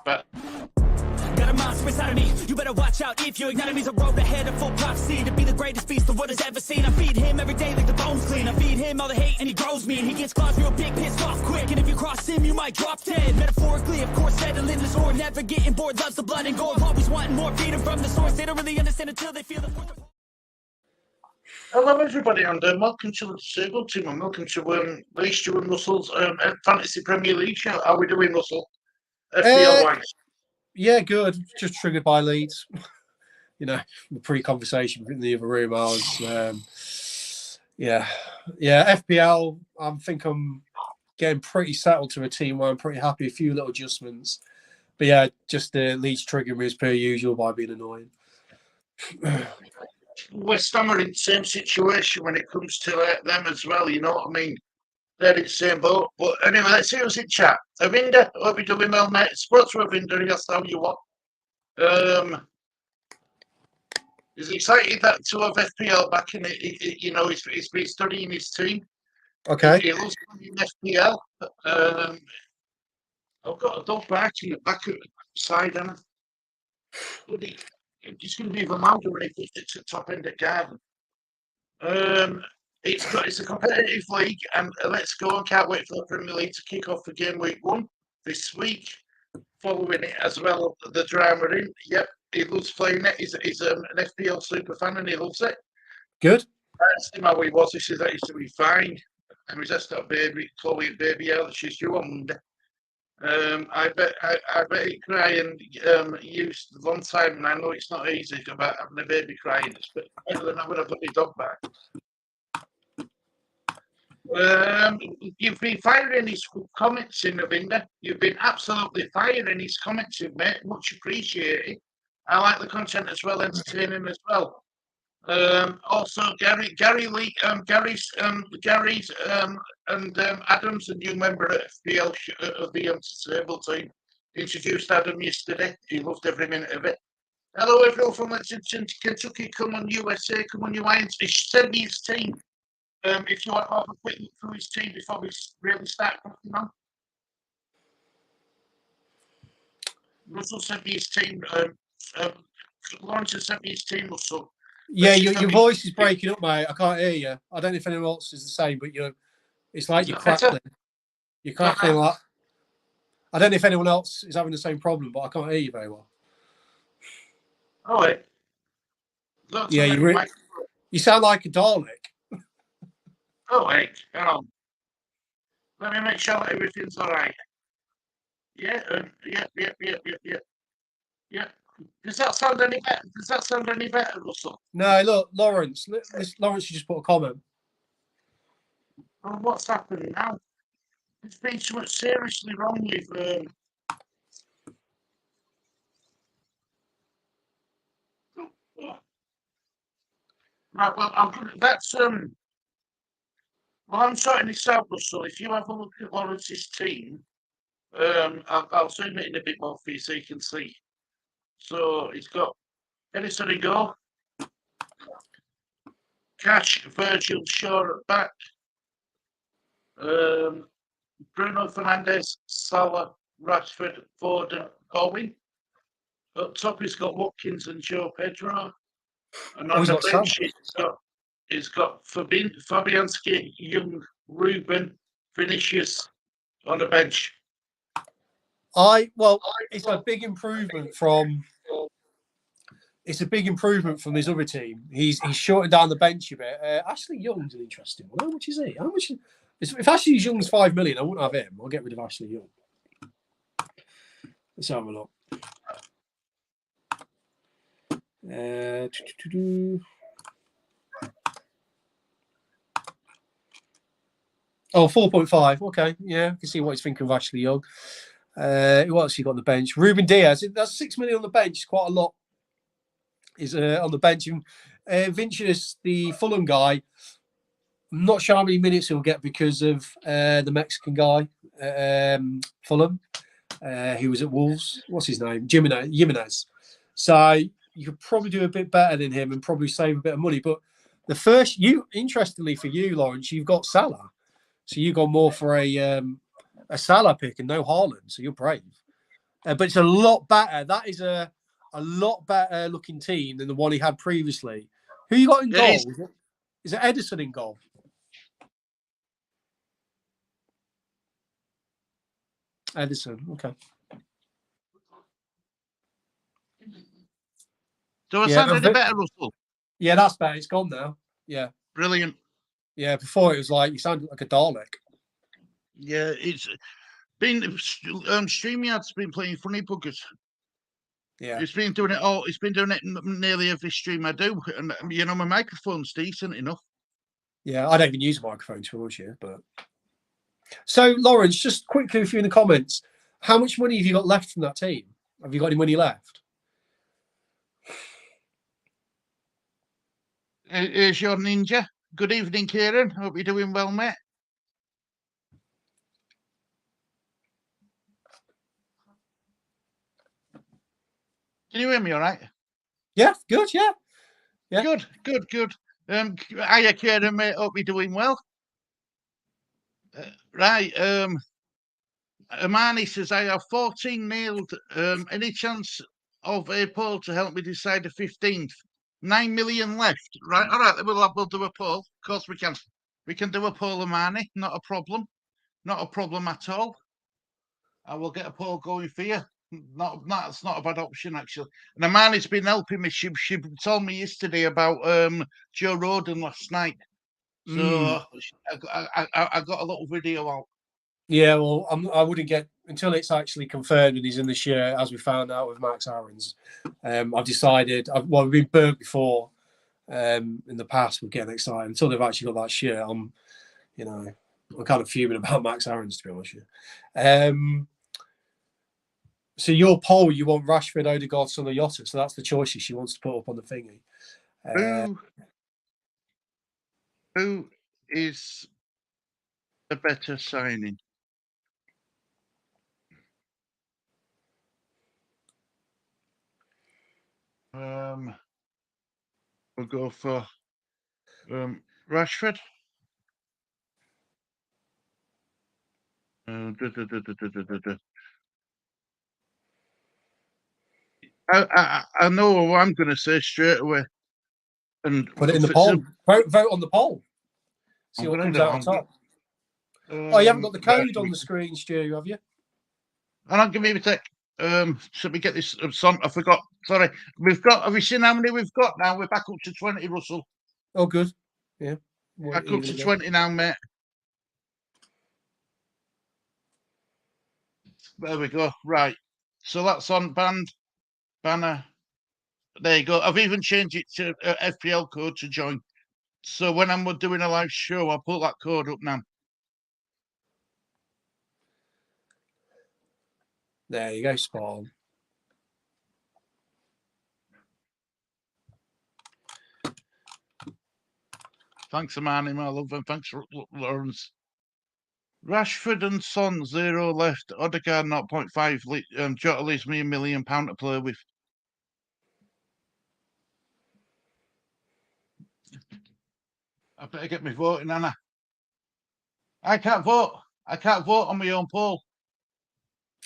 But got a monster inside of me. You better watch out if you ignite me. The road ahead of full prophecy to be the greatest beast the world has ever seen. I feed him every day like the bones clean. I feed him all the hate and he grows me. And he gets claws real big, pissed off quick. And if you cross him, you might drop dead. Metaphorically, of course, settling the sword. Never getting bored, loves the blood and gore. Always wanting more, feed him from the source. They don't really understand until they feel the force. hello everybody, and welcome to the Circle Team, and welcome to Lee Stewart and Russell's Fantasy Premier League show. How are we doing, Russell? FPL wise? Yeah, good. Just triggered by Leeds. You know, the pre-conversation in the other room, I was, yeah. FPL, I think I'm getting pretty settled to a team where I'm pretty happy. A few little adjustments. But yeah, just Leeds triggering me as per usual by being annoying. West Ham are in the same situation when it comes to them as well, you know what I mean? They're in the same boat. But anyway, let's see who's in chat. Avinda, hope you're doing well, mate. Sports for Avinda, that's how you want. He's excited that to have FPL back in it. You know, he's been studying his team. Okay. He loves playing FPL. I've got a dog barking at back side, and it's going to be even louder when he puts it to the top end of the garden. It's a competitive league, and let's go. I can't wait for the Premier League to kick off for game week 1 this week. Following it as well, the drama in. Yep, he loves playing it. He's an FPL super fan, and he loves it. Good. I asked him how he was. He says that he's to be fine, and he's just got a baby, Chloe, baby out. She's due on Monday. I bet he cry and use the one time, and I know it's not easy about having a baby crying. It's better than having a bloody dog back. You've been firing his comments in, Ravinda. You've been absolutely firing his comments in, mate. Much appreciated. I like the content as well, entertaining as well. Also, Gary Lee, Gary's and Adam's a new member of FPL of the Disabled team. Introduced Adam yesterday. He loved every minute of it. Hello, everyone from Lexington, Kentucky. Come on, USA. Come on, you Lions. Send me his team. If you want to have a quick look through his team before we really start cracking on. Russell sent me his team. Lawrence has sent me his team, Russell. Yeah, your voice is breaking up, mate. I can't hear you. I don't know if anyone else is the same, but it's like you're crackling. You're crackling like. I don't know if anyone else is having the same problem, but I can't hear you very well. Oh, wait. Yeah, you sound like a Dalek. Oh, wait. Hang on. Let me make sure that everything's all right. Yeah. Does that sound any better? Russell? No, look, Lawrence. Lawrence, you just put a comment. Well, what's happening now? There's been something seriously wrong with. Right. Well, I'm sorting this out, Russell. If you have a look at Lawrence's team, I'll zoom it in a bit more for you so you can see. So he's got Edison in goal, Cash, Virgil, Shaw at back, Bruno Fernandes, Salah, Rashford, Foden, Bowen. Up top, he's got Watkins and Joe Pedro. And on the bench, he's got Fabianski, Young, Ruben, Vinicius on the bench. It's a big improvement from. It's a big improvement from his other team. He's shortened down the bench a bit. Ashley Young's an interesting one. How much is he? If Ashley Young's 5 million, I wouldn't have him. I'll get rid of Ashley Young. Let's have a look. 4.5. Okay, yeah, I can see what he's thinking of Ashley Young. Who else you got on the bench? Ruben Diaz. That's 6 million on the bench. Quite a lot is on the bench. And Vinicius, the Fulham guy, I'm not sure how many minutes he'll get because of the Mexican guy, Fulham, who was at Wolves. What's his name? Jimenez. So you could probably do a bit better than him and probably save a bit of money. But interestingly for you, Lawrence, you've got Salah. So you got more for a Salah pick and no Haaland. So you're brave. but it's a lot better. That is a lot better looking team than the one he had previously. Who you got in goal? Is it Edison in goal? Edison, okay. Do I sound any better, Russell? Yeah, that's better. It's gone now. Yeah. Brilliant. Yeah, before it was like you sounded like a Dalek. Yeah, it's been StreamYard's been playing funny buggers. Yeah. It's been doing it all. It's been doing it nearly every stream I do, and you know my microphone's decent enough. Yeah, I don't even use a microphone to watch you, but so Lawrence, just quickly a few in the comments. How much money have you got left from that team? Have you got any money left? Here's your ninja. Good evening, Kieran. Hope you're doing well, mate. Can you hear me all right? Yeah, good, yeah. Good. Hiya, Kieran, mate. Hope you're doing well. Right. Harmonie says, I have 14 nailed. Any chance of a poll to help me decide the 15th? 9 million left. Right. All right. We'll do a poll. Of course we can. We can do a poll, Harmonie. Not a problem. Not a problem at all. I will get a poll going for you. That's not a bad option, actually. And Harmonie's been helping me. She told me yesterday about Joe Roden last night. So I got a little video out. Yeah, well, I wouldn't get until it's actually confirmed and he's in the shirt, as we found out with Max Aarons. I've decided. We've been burnt before in the past with getting excited until they've actually got that shirt. I'm kind of fuming about Max Aarons, to be honest with you. So your poll, you want Rashford, Odegaard, Son, or Jota. So that's the choices she wants to put up on the thingy. Who is a better signing? We'll go for Rashford. I know what I'm going to say straight away. And put it in the poll. Vote on the poll. See what comes out on top. You haven't got the code on the screen, Stu, have you? And I'll give me a sec. Should we get this song? I forgot. Sorry. Have you seen how many we've got now? We're back up to 20, Russell. Oh, good. Yeah. Back up to 20 now, mate. There we go. Right. So that's on banner. There you go. I've even changed it to FPL code to join. So when I'm doing a live show, I'll put that code up now. There you go, Spawn. Thanks, Harmonie, my love, and thanks, Lawrence. Rashford and Son, 0 left. Odegaard, 0.5. Jota leaves me £1 million to play with. I better get me voting, Anna. I can't vote. I can't vote on my own poll.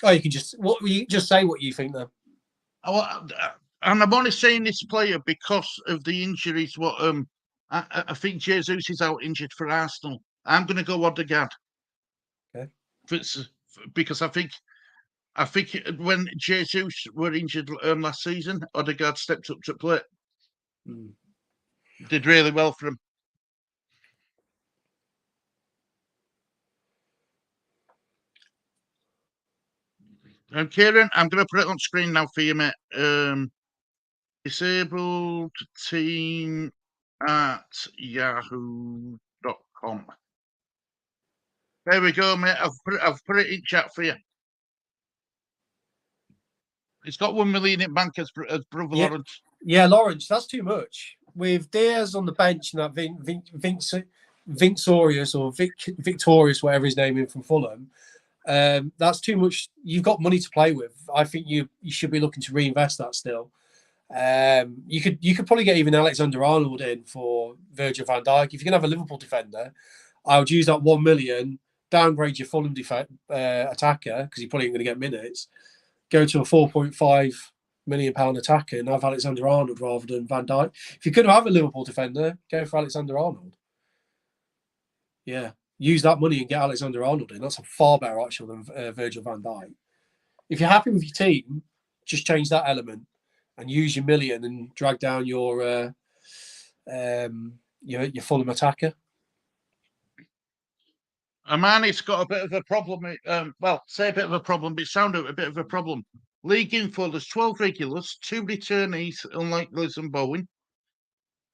Oh, you can just say what you think, though. And I'm only saying this player because of the injuries. I think Jesus is out injured for Arsenal. I'm going to go Odegaard. Okay. Because I think when Jesus were injured last season, Odegaard stepped up to play. Did really well for him. And Kieran, I'm going to put it on screen now for you, mate. Disabled team at yahoo.com. There we go, mate. I've put it in chat for you. It's got 1 million in bank as brother Lawrence. Yeah, Lawrence, that's too much. With Diaz on the bench and that Victorious, whatever his name is, from Fulham, that's too much. You've got money to play with. I think you should be looking to reinvest that still. You could probably get even Alexander-Arnold in for Virgil van Dijk. If you're gonna have a Liverpool defender, I would use that 1 million, downgrade your Fulham attacker because you're probably going to get minutes, go to a £4.5 million attacker and have Alexander Arnold rather than Van Dijk. If you couldn't have a Liverpool defender, go for Alexander Arnold. Yeah, use that money and get Alexander Arnold in. That's a far better option than Virgil van Dijk. If you're happy with your team, just change that element and use your million and drag down your Fulham attacker. Harmonie's got a bit of a problem. Say a bit of a problem, but it sounded a bit of a problem. League info, there's 12 regulars, 2 returnees, unlike Liz and Bowen.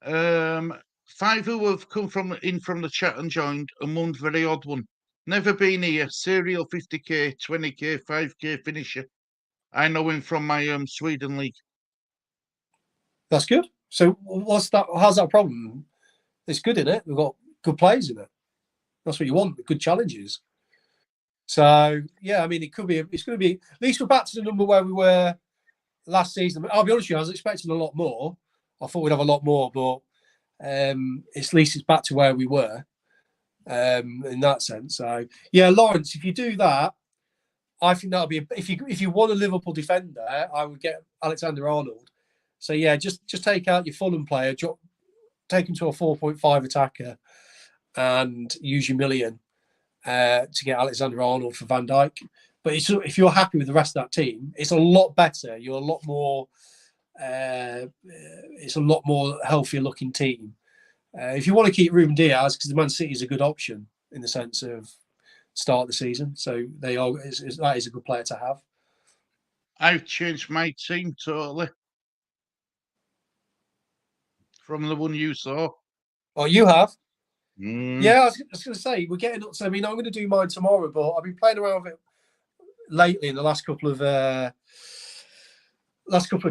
5 who have come from the chat and joined, and 1 very odd one. Never been here, serial 50k, 20k, 5k finisher. I know him from my Sweden league. That's good. So what's that? How's that a problem? It's good in it. We've got good players in it. That's what you want. Good challenges. So yeah, I mean, it's going to be. At least we're back to the number where we were last season. I'll be honest with you, I was expecting a lot more. I thought we'd have a lot more, but at least it's back to where we were in that sense. So yeah, Lawrence, if you do that, I think that'll be if you want a Liverpool defender, I would get Alexander Arnold. So yeah, just take out your Fulham player, take him to a 4.5 attacker, and use your million to get Alexander Arnold for Van Dijk. But if you're happy with the rest of that team, it's a lot better. You're a lot more. It's a lot more healthier looking team. If you want to keep Ruben Diaz, because the Man City is a good option in the sense of start of the season, so that is a good player to have. I've changed my team totally from the one you saw. Oh, you have? Yeah, I was going to say we're getting up. So I mean, I'm going to do mine tomorrow, but I've been playing around with it lately in the last couple of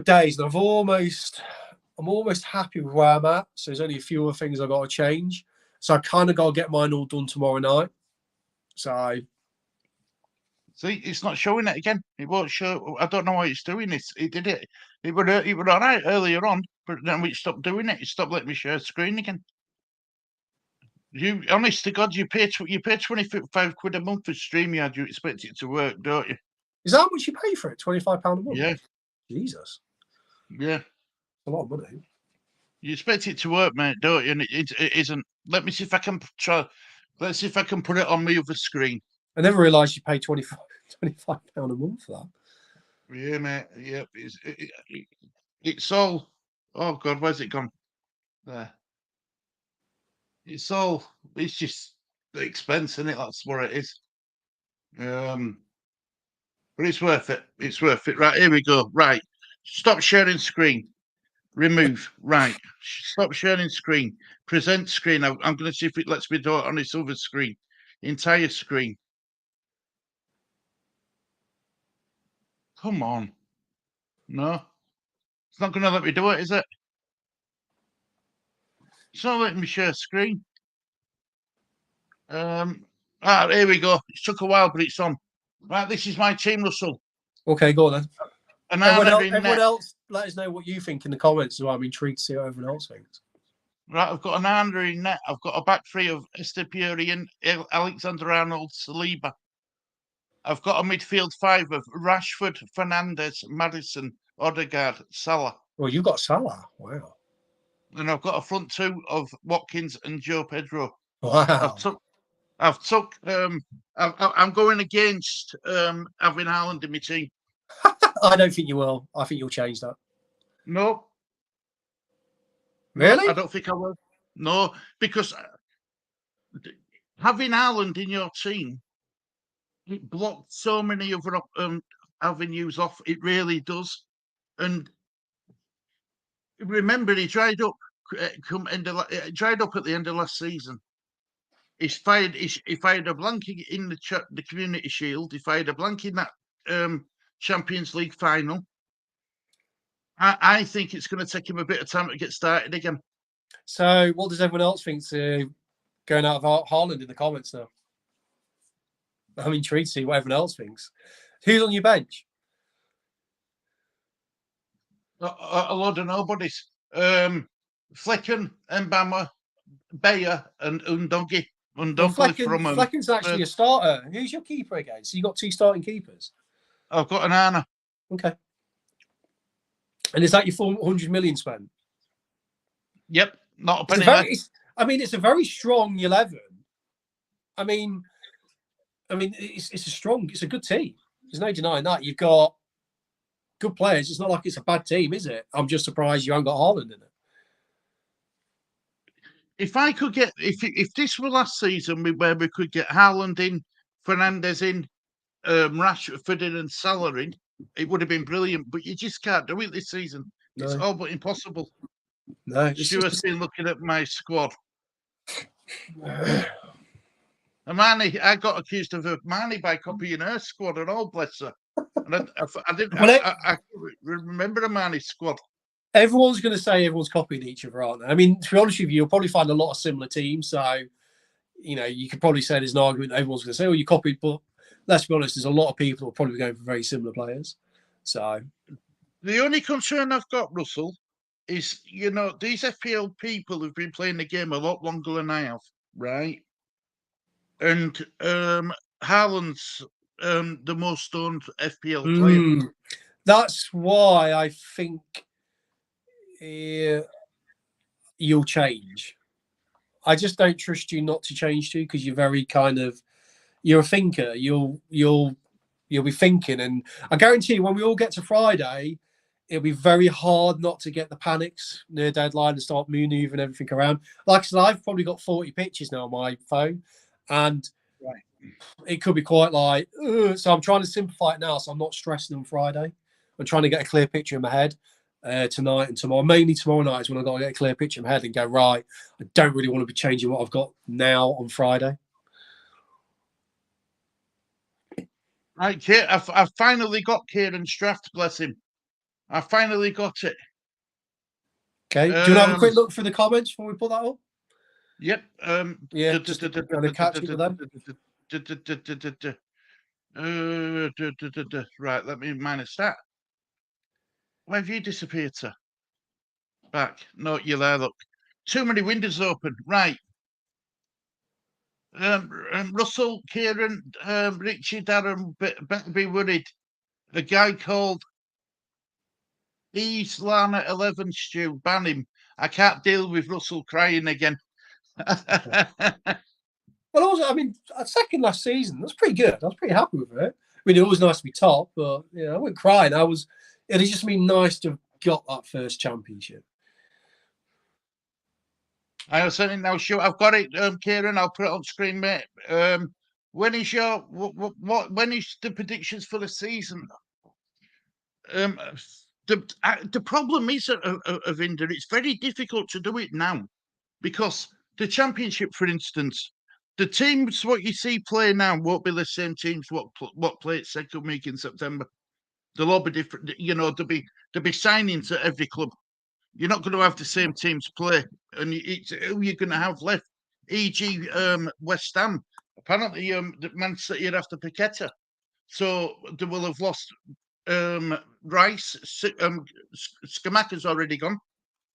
days, and I'm almost happy with where I'm at. So there's only a few other things I've got to change. So I kind of got to get mine all done tomorrow night. So see, it's not showing it again. It won't show. I don't know why it's doing this. It did it. It were all right earlier on, but then we stopped doing it. It stopped letting me share screen again. You, honest to God, you pay 25 quid a month for StreamYard. You expect it to work, don't you? Is that how much you pay for it? £25 a month? Yeah. Jesus. Yeah. A lot of money. You expect it to work, mate, don't you? And it isn't. Let me see if I can try. Let's see if I can put it on my other screen. I never realised you pay £25 a month for that. Yeah, mate. Yeah. It's all. Oh God, where's it gone? There. It's just the expense, isn't it? That's what it is. But it's worth it. It's worth it. Right, here we go. Right. Stop sharing screen. Remove. Right. Stop sharing screen. Present screen. I'm going to see if it lets me do it on this other screen. Entire screen. Come on. No. It's not going to let me do it, is it? It's not letting me share screen. Here we go. It took a while, but it's on. Right, this is my team, Russell. Okay, go on then. And everyone else, let us know what you think in the comments. So I'm intrigued to see what everyone else thinks. Right, I've got an Arnold in net. I've got a back three of Estepurian, Alexander Arnold, Saliba. I've got a midfield 5 of Rashford, Fernandes, Madison, Odegaard, Salah. Well, you've got Salah. Wow. And I've got a front 2 of Watkins and Joe Pedro. Wow. I'm going against having Haaland in my team. I don't think you will. I think you'll change that. No. Really? No, I don't think I will. No, because having Haaland in your team, it blocked so many other avenues off. It really does. And remember, he dried up at the end of last season. He fired a blank in the Community Shield. He fired a blank in that Champions League final. I think it's going to take him a bit of time to get started again. So, what does everyone else think to going out of Haaland in the comments now? I'm intrigued to see what everyone else thinks. Who's on your bench? A lot of nobodies. Flecken, Mbama, Bayer, and Undogi. Flecken's actually a starter. Who's your keeper again? So you got 2 starting keepers. I've got an Anna. Okay. And is that your 400 million spent? Yep, not a It's penny a very, left. it's a very strong 11. I mean, it's a good team. There's no denying that. You've got good players. It's not like it's a bad team, is it? I'm just surprised you haven't got Haaland in it. If I could get, if this were last season where we could get Haaland in, Fernandes in, Rashford in, and Salah in, it would have been brilliant. But you just can't do it this season. No. It's all but impossible. No, Stuart's been looking at my squad. Harmonie, I got accused of Harmonie by copying her squad and all, bless her. And I didn't. I remember Harmonie's squad. Everyone's going to say everyone's copying each other, aren't they? I mean, to be honest with you, you'll probably find a lot of similar teams. So, you could probably say there's an argument that everyone's going to say, "Oh, you copied," but let's be honest, there's a lot of people who are probably going for very similar players. So, the only concern I've got, Russell, is these FPL people have been playing the game a lot longer than I have, right? And Haaland's the most owned FPL player. That's why I think you'll change. I just don't trust you not to change to, because you're very you're a thinker. You'll be thinking, and I guarantee you, when we all get to Friday, it'll be very hard not to get the panics near deadline and start maneuvering everything around. Like I said, I've probably got 40 pictures now on my phone, and it could be quite like, so I'm trying to simplify it now, so I'm not stressing on Friday. I'm trying to get a clear picture in my head tonight and tomorrow. Mainly tomorrow night is when I've got to get a clear picture in my head and go, right, I don't really want to be changing what I've got now on Friday. Right, I've finally got Kieran's draft, bless him. I finally got it. Okay. Do you want to have a quick look through the comments before we put that up? Yep. Yeah, just to kind of catch up with them. Right, let me minus that. Where have you disappeared, sir? Back. No, you're there, look. Too many windows open. Right. Russell, Kieran, Richie, Darren, better be worried. A guy called Lana 11 Stu, ban him. I can't deal with Russell crying again. Well, also, I mean, second last season, that's pretty good. I was pretty happy with it. I mean, it was nice to be top, but I wasn't crying. It had just been nice to have got that first championship. I was saying now, sure, I've got it, Kieran. I'll put it on screen, mate. When is your when is the predictions for the season? The problem is of India, it's very difficult to do it now, because the championship, for instance, the teams what you see play now won't be the same teams what play at second week in September. They'll all be different. There'll be signings at every club. You're not going to have the same teams play, and it's who you're going to have left. E.g., West Ham. Apparently, the Man City are after Paqueta, so they will have lost Rice. Skamaka's already gone.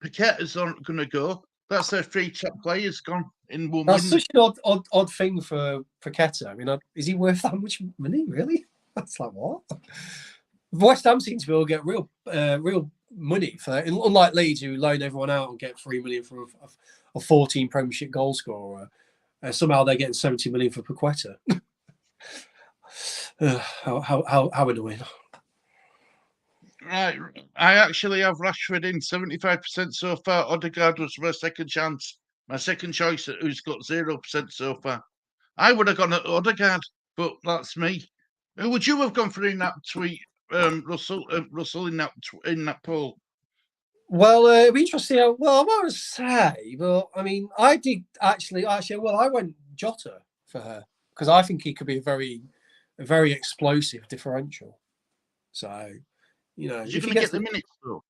Paqueta's aren't going to go. That's their three top players gone in one That's window. such an odd thing for Paqueta. I mean, is he worth that much money, really? That's like, what? West Ham seems to be able to get real money for that. Unlike Leeds, who loan everyone out and get 3 million for a 14 Premiership goal scorer. Somehow they're getting 70 million for Paqueta. How annoying. Right. I actually have Rashford in 75% so far. Odegaard was my second chance. My second choice, who's got 0% so far. I would have gone at Odegaard, but that's me. Who would you have gone for in that tweet, Russell? Russell in that poll. Well, it'd be interesting. I won't say, but I mean, I did actually. Well, I went Jota for her because I think he could be a very explosive differential. So, Is he going to get the minutes though?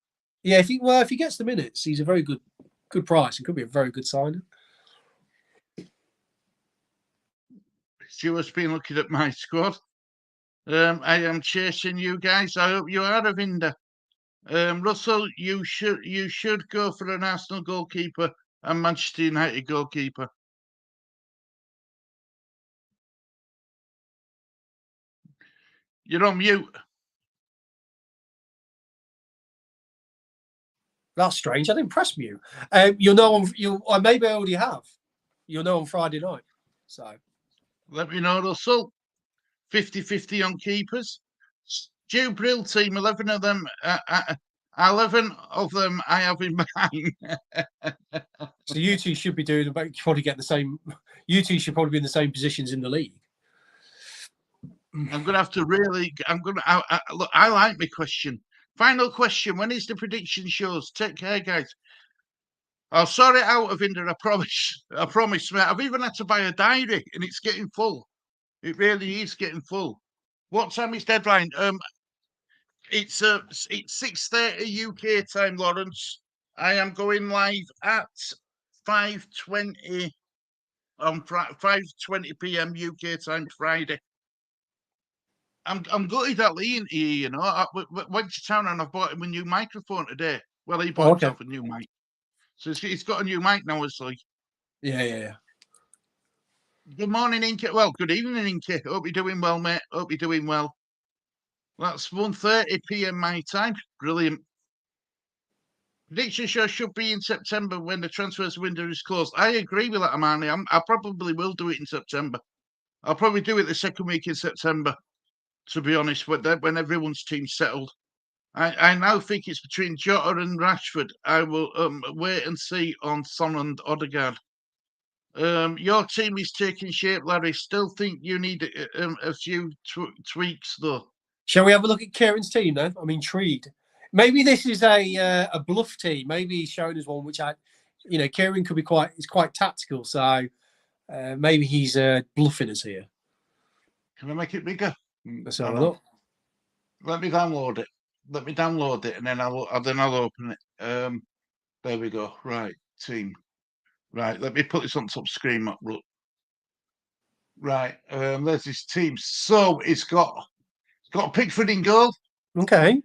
Yeah, if he gets the minutes, he's a very good price and could be a very good signing. Stuart's been looking at my squad. I am chasing you guys. I hope you are, Ravinder. Russell, you should go for an Arsenal goalkeeper and Manchester United goalkeeper. You're on mute. That's strange. I didn't press mute. You'll know on you. I maybe I already have. You'll know on Friday night. So Let me know, Russell. 50-50 on keepers. Stu Brill team, 11 of them. 11 of them I have in mind. so you two should be doing about probably get the same. You two should probably be in the same positions in the league. I'm gonna have to really. Look. I like my question. Final question. When is the prediction shows? Take care, guys. I'll sort it out, Avinder. I promise. I promise, mate. I've even had to buy a diary, and it's getting full. It really is getting full. What time is deadline? It's 6:30 UK time, Lawrence. I am going live at 5:20 on 5:20 p.m. UK time Friday. I'm gutted that Lee ain't here, you know. I went to town and I bought him a new microphone today. Well, he bought himself a new mic. So he's got a new mic now, obviously. Yeah. Good morning, Inky. Well, good evening, Inky. Hope you're doing well, mate. Hope you're doing well. That's 1:30 p.m. my time. Brilliant. Prediction show should be in September when the transfers window is closed. I agree with that, Amani. I probably will do it in September. I'll probably do it the second week in September, to be honest, when everyone's team's settled. I now think it's between Jota and Rashford. I will wait and see on Son and Odegaard. Your team is taking shape, Larry. Still think you need a few tweaks, though. Shall we have a look at Kieran's team then? I'm intrigued. Maybe this is a bluff team. Maybe he's showing us one which Kieran could be quite tactical. So maybe he's bluffing us here. Can I make it bigger? Let's have a look. Let me download it, and then I'll open it. There we go. Right, team. Right, let me put this on top screen. Look. Right, there's his team. So it's got Pickford in goal. Okay.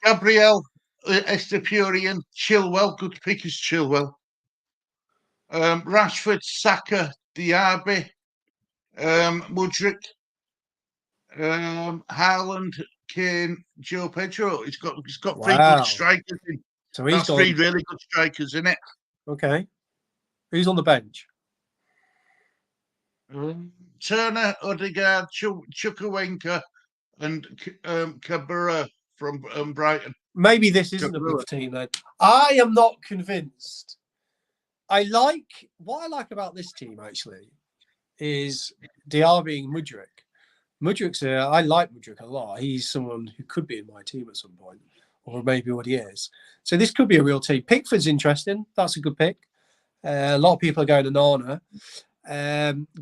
Gabriel, Estepurian, Chilwell. Good pick is Chilwell. Rashford, Saka, Diaby, Mudryk, Haaland, Kane, Joe Pedro. He's got three good strikers in. So he's got three really good strikers in it. Okay. Who's on the bench? Turner, Odegaard, Chukwuemeka, and Kabura from Brighton. Maybe this isn't a bluff team then. I am not convinced. What I like about this team actually is Diaby and Mudryk. I like Mudryk a lot. He's someone who could be in my team at some point, or maybe what he is. So this could be a real team. Pickford's interesting. That's a good pick. A lot of people are going to Nana.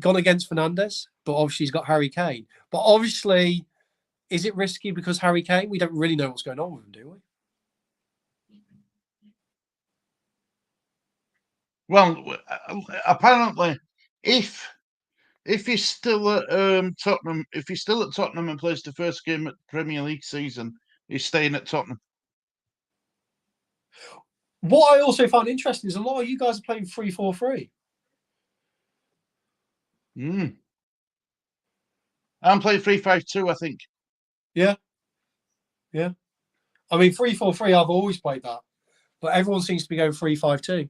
Gone against Fernandes, but obviously he's got Harry Kane. But obviously, is it risky because Harry Kane? We don't really know what's going on with him, do we? Well, apparently, if he's still at Tottenham, and plays the first game at Premier League season, he's staying at Tottenham. What I also find interesting is a lot of you guys are playing 3-4-3. I'm playing 3-5-2, I think. Yeah. I mean, 3-4-3. I've always played that, but everyone seems to be going 3-5-2.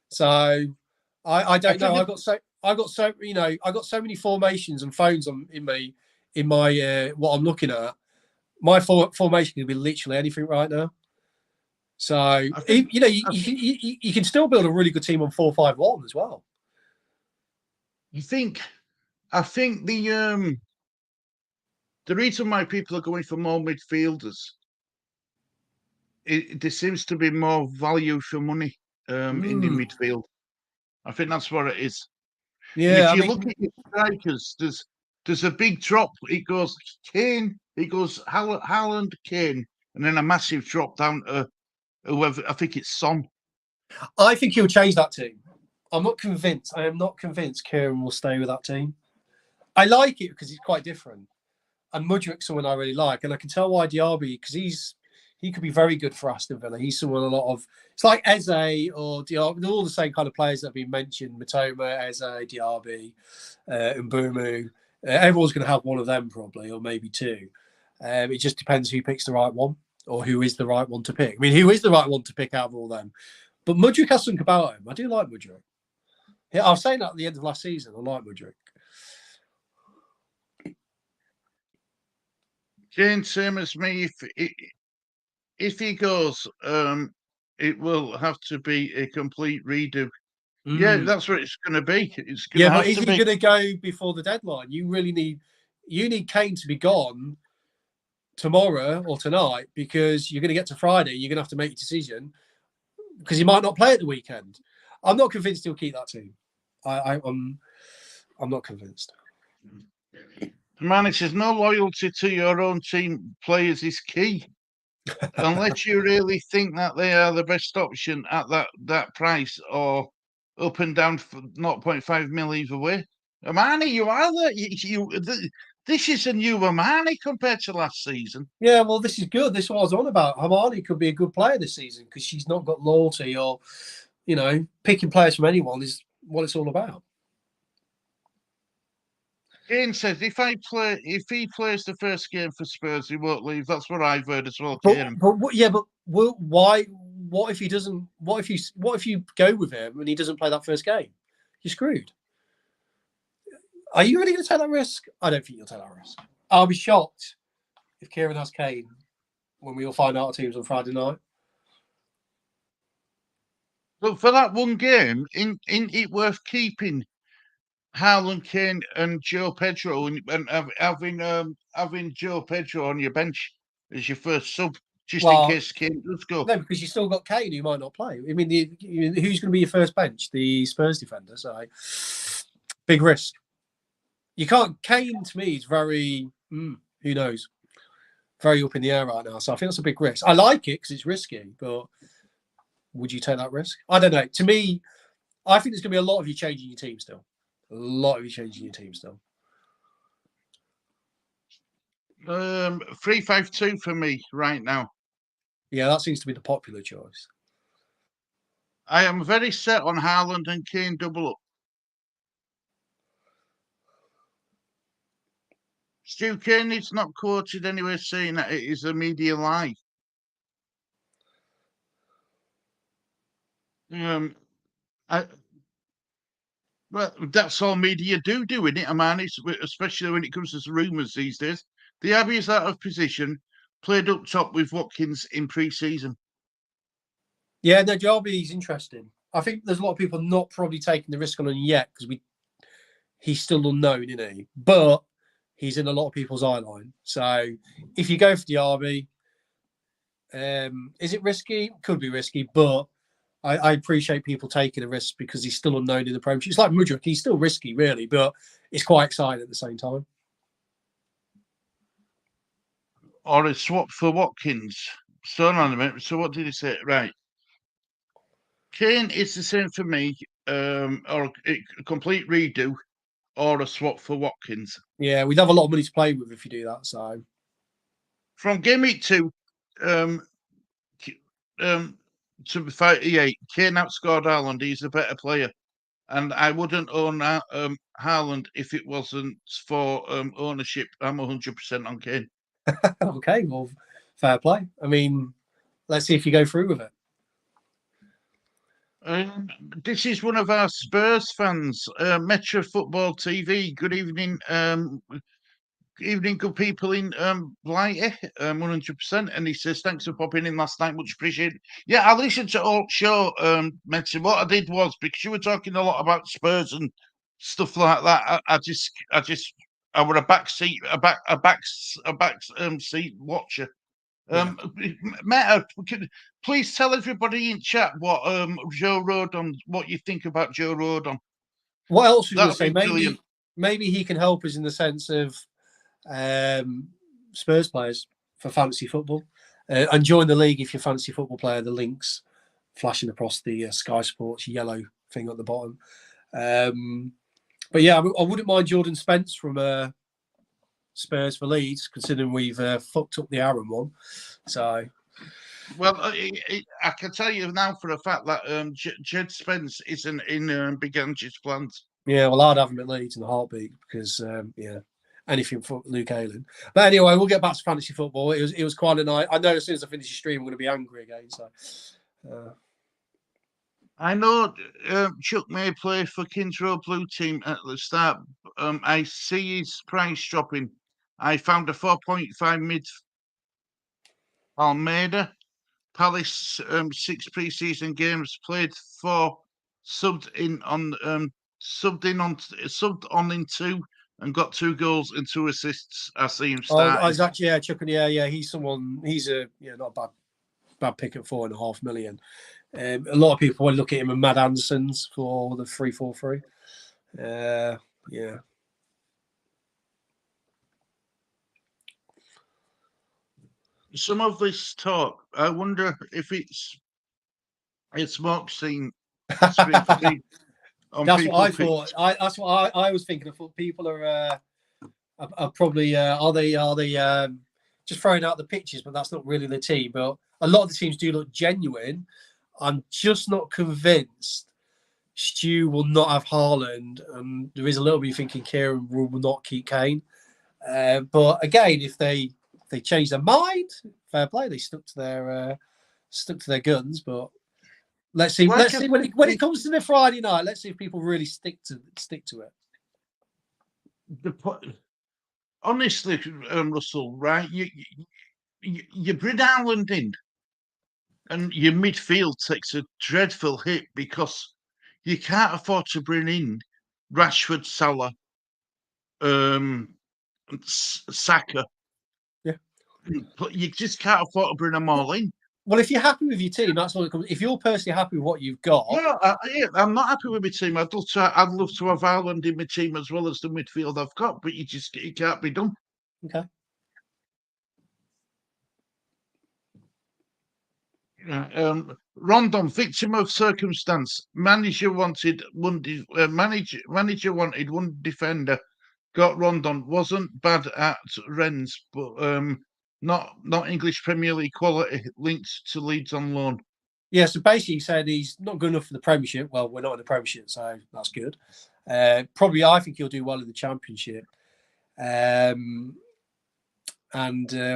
So I don't know. I got so many formations and phones in my what I'm looking at. My formation can be literally anything right now. So you can still build a really good team on 4-5-1 as well. I think the reason why people are going for more midfielders, there seems to be more value for money in the midfield. I think that's what it is. Yeah, and if you look at your strikers, there's a big drop. It goes Kane, it goes Haaland, Kane, and then a massive drop down to whoever. I think it's Son. I think he'll change that team. I'm not convinced. I am not convinced Kieran will stay with that team. I like it because he's quite different. And Mudryk's someone I really like. And I can tell why Diaby, because he could be very good for Aston Villa. He's someone it's like Eze or Diaby. They're all the same kind of players that have been mentioned. Matoma, Eze, Diaby, Mbumu. Everyone's going to have one of them probably, or maybe two. It just depends who picks the right one. or who is the right one to pick. I mean, who is the right one to pick out of all them? But Mudryk has something about him. I do like Mudryk. Yeah, I was saying that at the end of last season. I like Mudryk. Kane, same as me. If he goes, it will have to be a complete redo. Yeah, that's what it's going to be. It's going to but have is to he be. going to go before the deadline? You need Kane to be gone tomorrow or tonight, because you're going to get to Friday. You're going to have to make a decision because he might not play at the weekend. I'm not convinced he'll keep that team. I'm not convinced. Man, it says no loyalty to your own team players is key. Unless you really think that they are the best option at that price, or up and down for 0.5 mil either way. Armani, you are the this is a new Armani compared to last season. Yeah, well, this is good. This is what I was on about. Harmonie could be a good player this season because she's not got loyalty, or picking players from anyone is what it's all about. Kane says if he plays the first game for Spurs, he won't leave. That's what I've heard as well, Kane. But why? What if he doesn't? What if you go with him and he doesn't play that first game? You're screwed. Are you really going to take that risk? I don't think you'll take that risk. I'll be shocked if Kieran has Kane when we all find out our teams on Friday night. But for that one game, isn't it worth keeping Haaland, Kane, and Joe Pedro, and having Joe Pedro on your bench as your first sub, just in case Kane does go? No, because you still got Kane who might not play. I mean, who's going to be your first bench? The Spurs defender. So big risk. You can't. Kane to me is very. Who knows? Very up in the air right now. So I think that's a big risk. I like it because it's risky, but would you take that risk? I don't know. To me, I think there's going to be a lot of you changing your team still. A lot of you changing your team still. 3-5-2 for me right now. Yeah, that seems to be the popular choice. I am very set on Haaland and Kane double up. Stu Kane is not quoted anywhere saying that it is a media lie. Well, that's all media do, isn't it, man? Especially when it comes to rumours these days. The Abbey is out of position, played up top with Watkins in pre-season. Yeah, no, Jarby's interesting. I think there's a lot of people not probably taking the risk on him yet because he's still unknown, isn't he? But he's in a lot of people's eye line. So if you go for Diaby, is it risky? Could be risky, but I appreciate people taking a risk because he's still unknown in the Premiership. It's like Mudryk. He's still risky, really, but it's quite exciting at the same time. Or a swap for Watkins. So on a minute. So what did he say? Right. Kane is the same for me, or a complete redo, or a swap for Watkins. Yeah, we'd have a lot of money to play with if you do that. So from game week 2, to 58, Kane outscored Haaland. He's a better player, and I wouldn't own Haaland if it wasn't for ownership. I'm 100% on Kane. Okay, well, fair play. I mean, let's see if you go through with it. This is one of our Spurs fans, Metro Football TV. Good evening, evening, good people in Blighty, 100%. And he says, thanks for popping in last night, much appreciated. Yeah, I listened to all show, Metro. What I did was, because you were talking a lot about Spurs and stuff like that, I were a back seat watcher. Meta, please tell everybody in chat what Joe Rodon, what you think about Joe Rodon. What else was going to say? Maybe he can help us in the sense of Spurs players for fantasy football, and join the league if you're a fantasy football player. The links flashing across the Sky Sports yellow thing at the bottom. But yeah, I wouldn't mind Jordan Spence from Spurs for Leeds, considering we've fucked up the Aaron one. So, well, I can tell you now for a fact that Jed Spence isn't in Big Angie's plans. Yeah, well, I'd have him at Leeds in a heartbeat because, yeah, anything for Luke Ayling. But anyway, we'll get back to fantasy football. It was quite a night. I know as soon as I finish the stream, I'm going to be angry again. So. I know Chuck may play for Kings Road Blue Team at the start. I see his price dropping. I found a 4.5 mid Almeida. Palace 6 pre-season games played, 4 subbed on in 2 and got 2 goals and 2 assists. I see him start. Oh, exactly. Yeah, Chuck. Yeah. He's someone. He's a not a bad pick at 4.5 million. A lot of people would look at him and Mad Anderson's for the 3-4-3. Yeah. Some of this talk, I wonder if it's smoke scene. That's what I thought. That's what I was thinking. I thought people are probably are they just throwing out the pictures, but that's not really the team. But a lot of the teams do look genuine. I'm just not convinced Stu will not have Haaland, and there is a little bit thinking Kieran will not keep Kane. But again, if they change their mind, fair play. They stuck to their guns. But let's see. Let's see when it comes to the Friday night. Let's see if people really stick to it. Honestly, Russell, right? You bring Haaland in, and your midfield takes a dreadful hit because you can't afford to bring in Rashford, Salah, Saka. Yeah, but you just can't afford to bring them all in. Well, if you're happy with your team, that's what it comes. If you're personally happy with what you've got, I'm not happy with my team. I'd love to have Haaland in my team as well as the midfield I've got, but it can't be done. Okay. Rondon, victim of circumstance. Manager wanted one defender. Got Rondon. Wasn't bad at Rennes, but not English Premier League quality. Linked to Leeds on loan. Yeah, so basically he said he's not good enough for the Premiership. Well, we're not in the Premiership, so that's good. Probably I think he'll do well in the Championship. It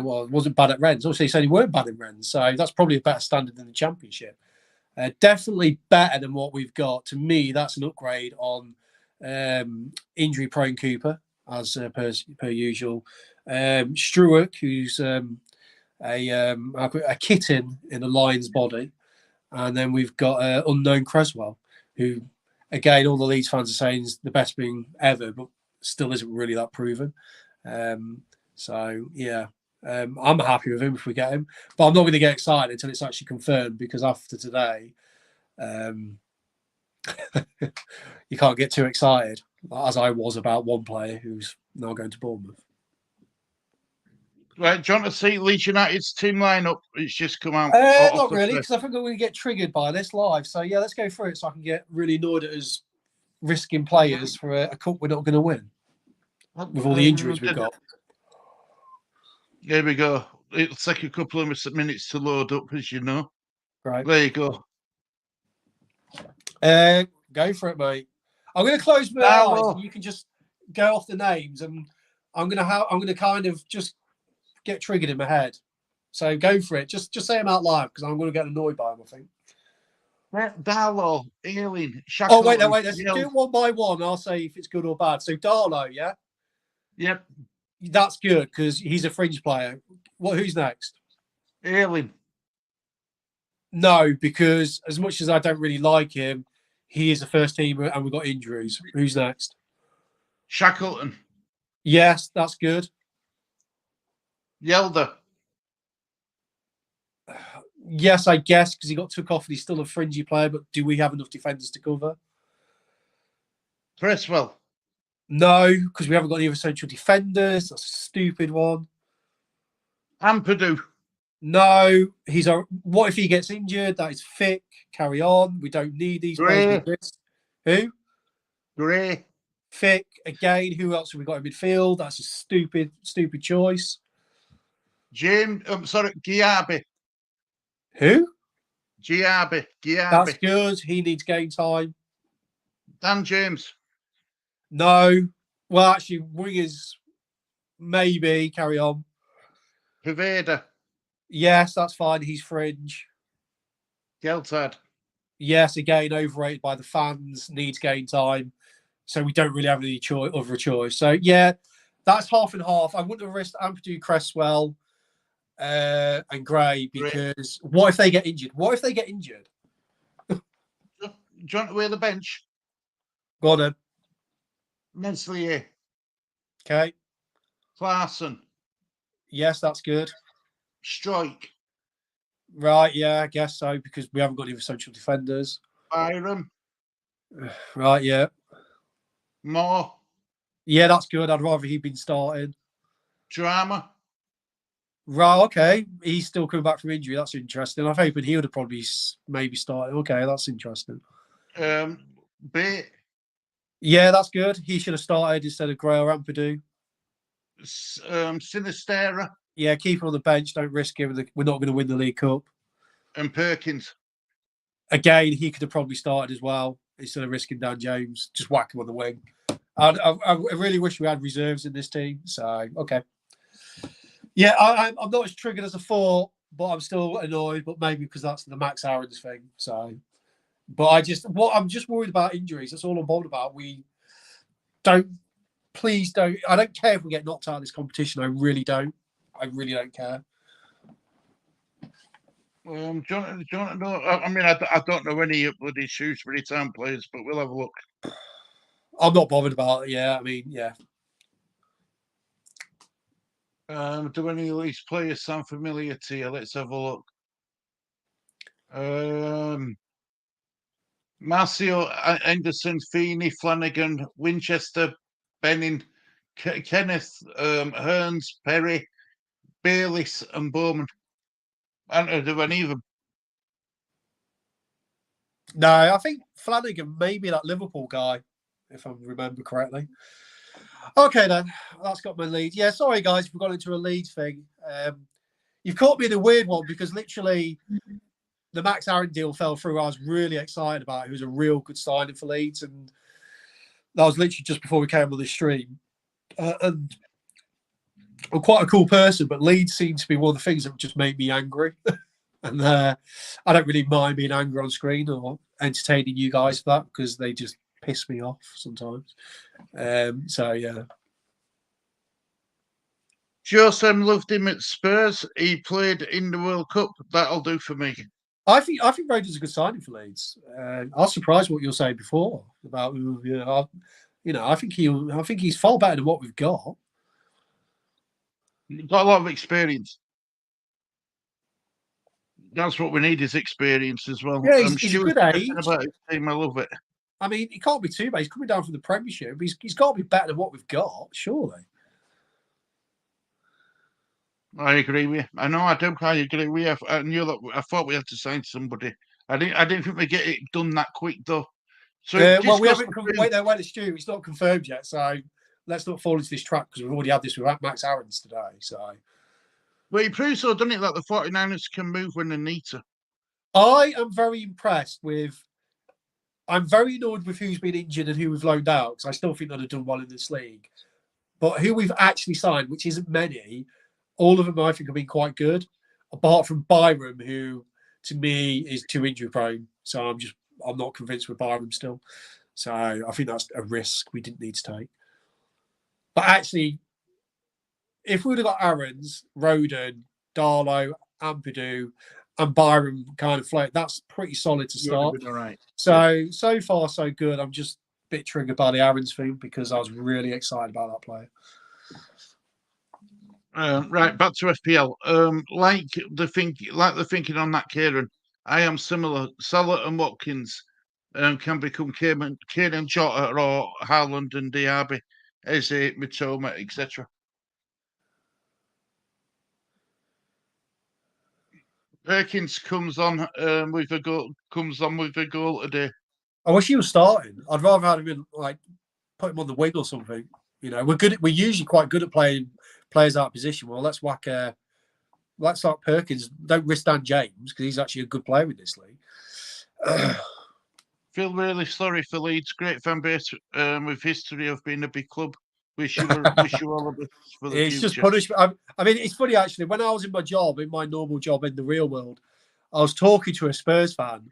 wasn't bad at Rennes. Also, he said he weren't bad in Rennes, so that's probably a better standard than the Championship. Definitely better than what we've got. To me, that's an upgrade on injury-prone Cooper, as per usual. Struick, who's a kitten in a lion's body, and then we've got unknown Creswell, who, again, all the Leeds fans are saying is the best thing ever, but still isn't really that proven. So, yeah, I'm happy with him if we get him. But I'm not going to get excited until it's actually confirmed, because after today, you can't get too excited, as I was about one player who's now going to Bournemouth. Right, do you want to see Leeds United's team lineup? It's just come out. Not really, because I think I'm going to get triggered by this live. So, yeah, let's go through it so I can get really annoyed at us risking players for a cup we're not going to win with all the injuries we've got. Here we go. It'll take a couple of minutes to load up, as you know. Right. There you go. Go for it, mate. I'm going to close my eyes and you can just go off the names, and I'm going to kind of just get triggered in my head. So go for it. Just say them out loud, because I'm going to get annoyed by them, I think. Darlow, Ayling, Shackleton. Oh, wait. Let's do it one by one. I'll say if it's good or bad. So Darlow, yeah? Yep. That's good, because he's a fringe player. Who's next? Ayling. No, because as much as I don't really like him, he is a first teamer and we've got injuries. Who's next? Shackleton. Yes, that's good. Yelder. Yes, I guess, because he got took off and he's still a fringy player, but do we have enough defenders to cover? Cresswell. No, because we haven't got any other central defenders. That's a stupid one. Ampadu. No, what if he gets injured? That is thick. Carry on. We don't need these players. Who? Gray. Thick. Again, who else have we got in midfield? That's a stupid choice. Giabi. Who? Giabi. That's good. He needs game time. Dan James. No. Well, actually, wingers. Maybe carry on. Pervader. Yes, that's fine. He's fringe. Geltad. Yes, again, overrated by the fans, needs game time. So we don't really have any other choice. So, yeah, that's half and half. I wouldn't have risked Ampadu, Cresswell, and Gray because what if they get injured? What if they get injured? Do you want to wear the bench? Go on then. Meslier. Okay. Clarkson. Yes, that's good. Strike. Right, yeah, I guess so, because we haven't got any central defenders. Byram. Right, yeah. Moore. Yeah, that's good. I'd rather he'd been starting. Drama. Right, okay. He's still coming back from injury. That's interesting. I'm hoping he would have probably maybe started. Okay, that's interesting. Bate. Yeah, that's good. He should have started instead of Gray or Ampadu. Sinistera. Yeah, keep him on the bench. Don't risk him. We're not going to win the League Cup. And Perkins. Again, he could have probably started as well instead of risking Dan James. Just whack him on the wing. I really wish we had reserves in this team. So, okay. Yeah, I'm not as triggered as I thought, but I'm still annoyed. But maybe because that's the Max Aarons thing. So, but I'm just worried about injuries. That's all I'm bothered about. Please don't. I don't care if we get knocked out of this competition. I really don't. I really don't care. Do you want to know? I mean, I don't know any bloody Shrewsbury Town players, but we'll have a look. I'm not bothered about it. Yeah, I mean, yeah. Do any of these players sound familiar to you? Let's have a look. Marcio, Anderson, Feeney, Flanagan, Winchester, Benning, Kenneth, Hearns, Perry, Bayliss, and Bowman. I don't know any of them. No, I think Flanagan may be that Liverpool guy, if I remember correctly. Okay, then. That's got my lead. Yeah, sorry, guys, if we got into a lead thing. You've caught me in a weird one because literally the Max Aaron deal fell through. I was really excited about it. It was a real good signing for Leeds. And that was literally just before we came on the stream. And I'm quite a cool person, but Leeds seems to be one of the things that just make me angry. And I don't really mind being angry on screen or entertaining you guys for that because they just piss me off sometimes. So, yeah. Josem loved him at Spurs. He played in the World Cup. That'll do for me. I think Roden's a good signing for Leeds. I was surprised what you were saying before about I think he's far better than what we've got. He's got a lot of experience. That's what we need is experience as well. Yeah, he's a good age. About his team, I love it. I mean, he can't be too bad. He's coming down from the Premiership. He's got to be better than what we've got, surely. I agree with you. I know I do. I agree with you. I knew that. I thought we had to sign somebody. I didn't think we get it done that quick though. So well, we haven't. Wait, Stu. It's not confirmed yet. So let's not fall into this trap because we've already had this with Max Aarons today. So. Well, he proves so, doesn't it, that the 49ers can move when they need to. I am very impressed with. I'm very annoyed with who's been injured and who we've loaned out because I still think they'd have done well in this league. But who we've actually signed, which isn't many, all of them I think have been quite good, apart from Byram, who to me is too injury prone. So I'm not convinced with Byram still. So I think that's a risk we didn't need to take. But actually, if we would have got Aarons, Roden, Darlow, Ampadu, and Byram kind of float, that's pretty solid to start. All right. So far, so good. I'm just a bit triggered by the Aarons thing because I was really excited about that player. Right, back to FPL. Like the thinking on that, Kieran, I am similar. Salah and Watkins can become Kieran Jota or Haaland and Diaby, Eze, Mitoma, etc. Perkins comes on with a goal today. I wish he was starting. I'd rather have him put him on the wing or something. We're good. We're usually quite good at playing players out of position. Well, let's start Perkins. Don't risk Dan James because he's actually a good player in this league. Feel really sorry for Leeds. Great fan base with history of being a big club. Wish you all the best for the It's future. just punishment. I mean, it's funny actually. When I was in my normal job in the real world, I was talking to a Spurs fan,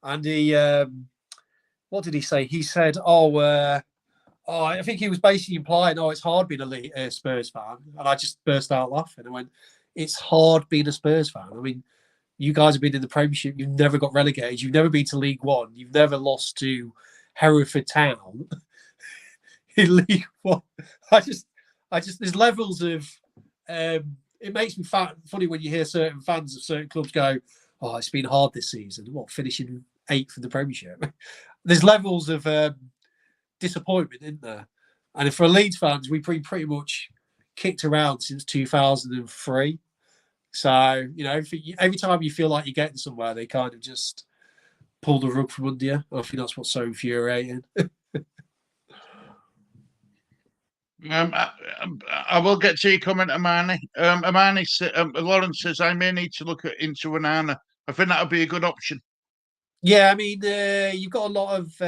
and he, what did he say? He said, I think he was basically implying, it's hard being a Spurs fan," and I just burst out laughing. I went, "It's hard being a Spurs fan. I mean, you guys have been in the Premiership. You've never got relegated. You've never been to League One. You've never lost to Hereford Town in League One. I just, there's levels of. It makes me funny when you hear certain fans of certain clubs go, "Oh, it's been hard this season. What, finishing 8th in the Premiership?" There's levels of disappointment, isn't there? And for Leeds fans, we've been pretty much kicked around since 2003. So, every time you feel like you're getting somewhere, they kind of just pull the rug from under you. I think that's what's so infuriating. I will get to your comment, Harmonie. Lawrence says, I may need to look into Onana. I think that would be a good option. Yeah, I mean, you've got a lot of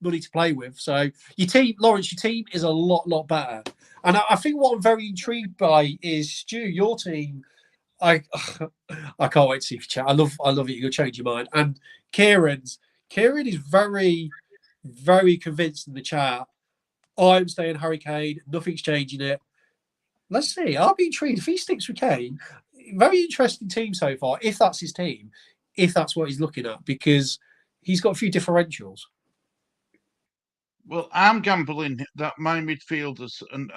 money to play with. So your team, Lawrence, your team is a lot better. And I think what I'm very intrigued by is, Stu, your team. I can't wait to see if you chat. I love it. You'll change your mind. And Kieran is very, very convinced in the chat. I'm staying Harry Kane. Nothing's changing it. Let's see. I'll be intrigued if he sticks with Kane. Very interesting team so far. If that's his team, if that's what he's looking at, because he's got a few differentials. Well, I'm gambling that my midfielders and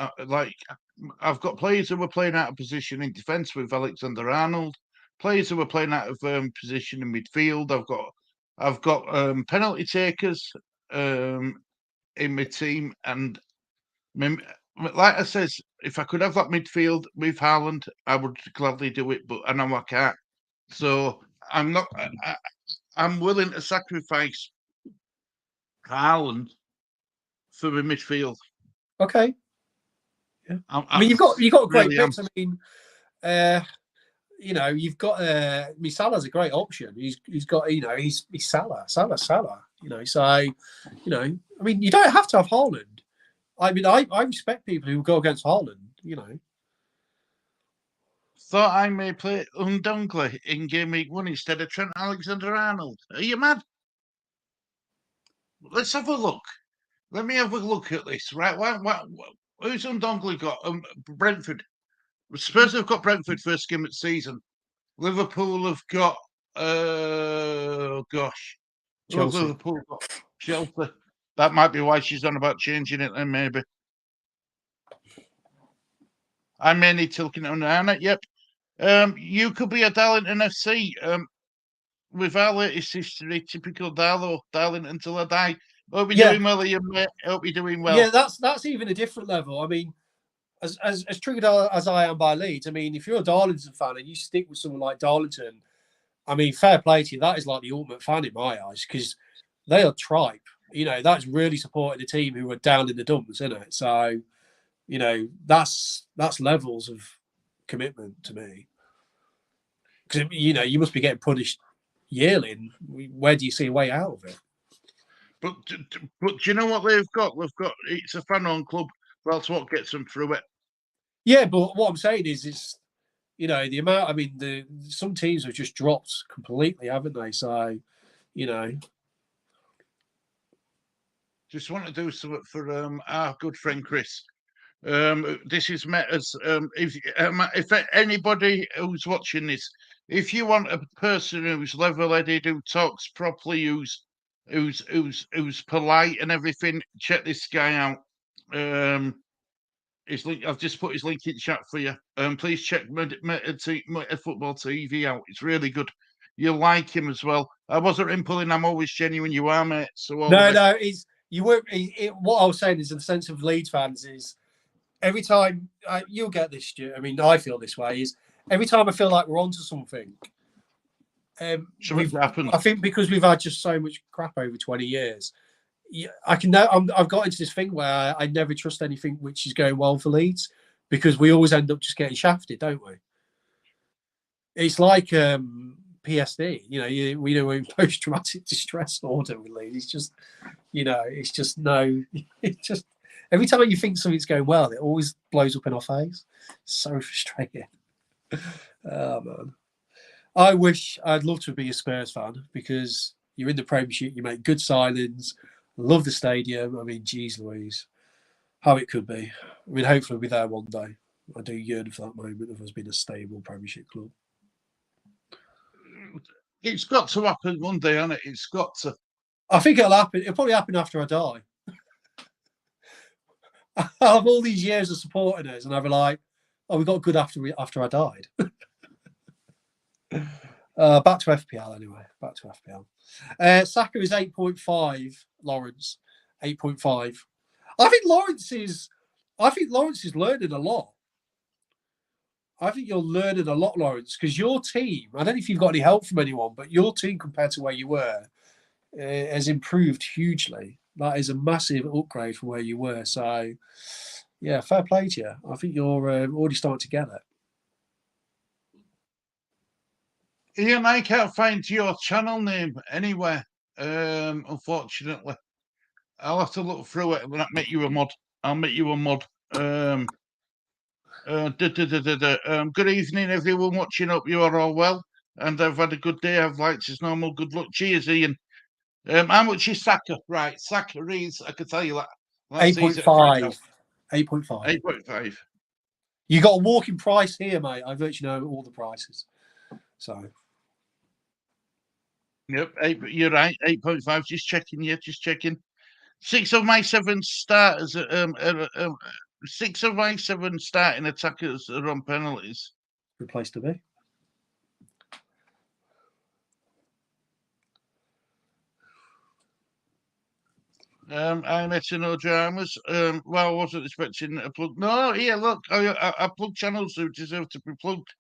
I've got players who were playing out of position in defence with Alexander-Arnold, players who were playing out of position in midfield. I've got penalty takers in my team, and like I says, if I could have that midfield with Haaland, I would gladly do it. But I know I can't, so I'm not. I'm willing to sacrifice Haaland for the midfield. Okay. Yeah. I mean, you've got great really picks. I mean, you've got Salah's a great option. He's got he's Salah. So I mean, you don't have to have Haaland. I mean, I respect people who go against Haaland. Thought I may play Undongli in game week 1 instead of Trent Alexander-Arnold. Are you mad? Let's have a look. Let me have a look at this. Right, who's Undongli got? Brentford. Spurs have got Brentford first game of the season. Liverpool have got Chelsea. Liverpool got Chelsea. That might be why she's on about changing it then, maybe. I may need to look into Onana. Yep. You could be a Darlington FC. With our latest history, typical Darlington until I die. Hope you're doing well, Ian, mate. Hope you're doing well. Yeah, that's even a different level. I mean, as triggered as I am by Leeds, I mean, if you're a Darlington fan and you stick with someone like Darlington, I mean, fair play to you. That is like the ultimate fan in my eyes, because they are tripe. That's really supporting the team who are down in the dumps, isn't it? So, that's levels of commitment to me. Because you must be getting punished yearly. And where do you see a way out of it? But do you know what they've got? It's a fan-owned club. That's what gets them through it. Yeah, but what I'm saying is the amount. I mean, some teams have just dropped completely, haven't they? So, just want to do something for our good friend Chris. This is met as if anybody who's watching this, if you want a person who's level-headed, who talks properly, who's polite and everything, check this guy out. His link, I've just put his link in chat for you. Please check Meta Football TV out. It's really good. You'll like him as well. I wasn't impulling. I'm always genuine. You are, mate. So no, you were. What I was saying is, in the sense of Leeds fans, is every time you'll get this, Stu. I mean, I feel this way. Is every time I feel like we're onto something. Happened. I think because we've had just so much crap over 20 years. I've got into this thing where I never trust anything which is going well for Leeds, because we always end up just getting shafted, don't we? It's like PSD. We know in post-traumatic distress order with Leeds. It's just, it's just Every time you think something's going well, it always blows up in our face. So frustrating. Oh man. I'd love to be a Spurs fan because you're in the Premiership, you make good signings, love the stadium. I mean, geez Louise, how it could be. I mean, hopefully we'll be there one day. I do yearn for that moment of us being a stable Premiership club. It's got to happen one day, hasn't it? It's got to. I think it'll happen. It'll probably happen after I die. I'll have all these years of supporting us, and I'll be like, "Oh, we got good after I died." Back to FPL anyway. Back to FPL. Saka is 8.5. Lawrence 8.5. I think Lawrence is learning a lot. I think you're learning a lot, Lawrence, because your team. I don't know if you've got any help from anyone, but your team compared to where you were has improved hugely. That is a massive upgrade from where you were. So, yeah, fair play to you. I think you're already starting to get it. Ian, I can't find your channel name anywhere, unfortunately. I'll have to look through it and I'll make you a mod. Good evening, everyone watching. Hope you are all well. And I've had a good day. I've liked his normal. Good luck. Cheers, Ian. How much is Saka? Right, Saka is, I can tell you that. 8.5. 8.5. 8.5. You got a walking price here, mate. I virtually know all the prices. So. Yep, you're right. 8.5. Just checking. 6 of my 7 starters. 6 of my 7 starting attackers are on penalties. Good place to be. I'm at no dramas. Well, I wasn't expecting a plug. No, here, look, I plug channels who deserve to be plugged,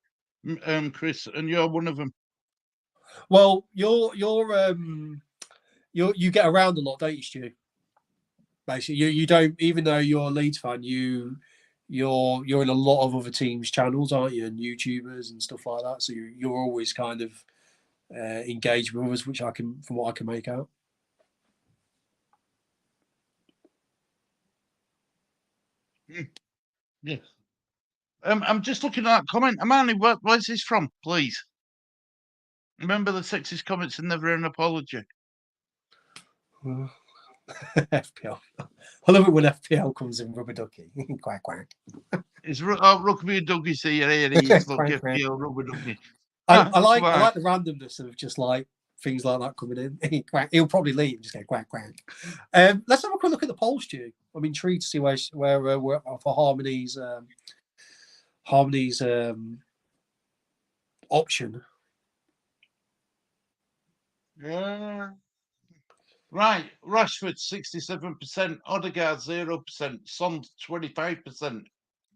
Chris, and you're one of them. Well, you get around a lot, don't you, Stu? Basically, you don't, even though you're a Leeds fan, you're in a lot of other teams' channels, aren't you, and YouTubers and stuff like that. So you're always kind of engaged with us, which from what I can make out. Yes. I'm just looking at that comment. Amani, where's this from, please? Remember the sexist comments and never an apology. FPL. I love it when FPL comes in rubber ducky. Quack quack. It's rugby and ducky. See, here he is. Look, FPL rubber ducky. I like the randomness of just like things like that coming in. He'll probably leave. Just go quack quack. Let's have a quick look at the polls, Stu. I'm intrigued to see where we're for Harmonie's option. Yeah. Right, Rashford 67%, Odegaard 0%, Son 25%,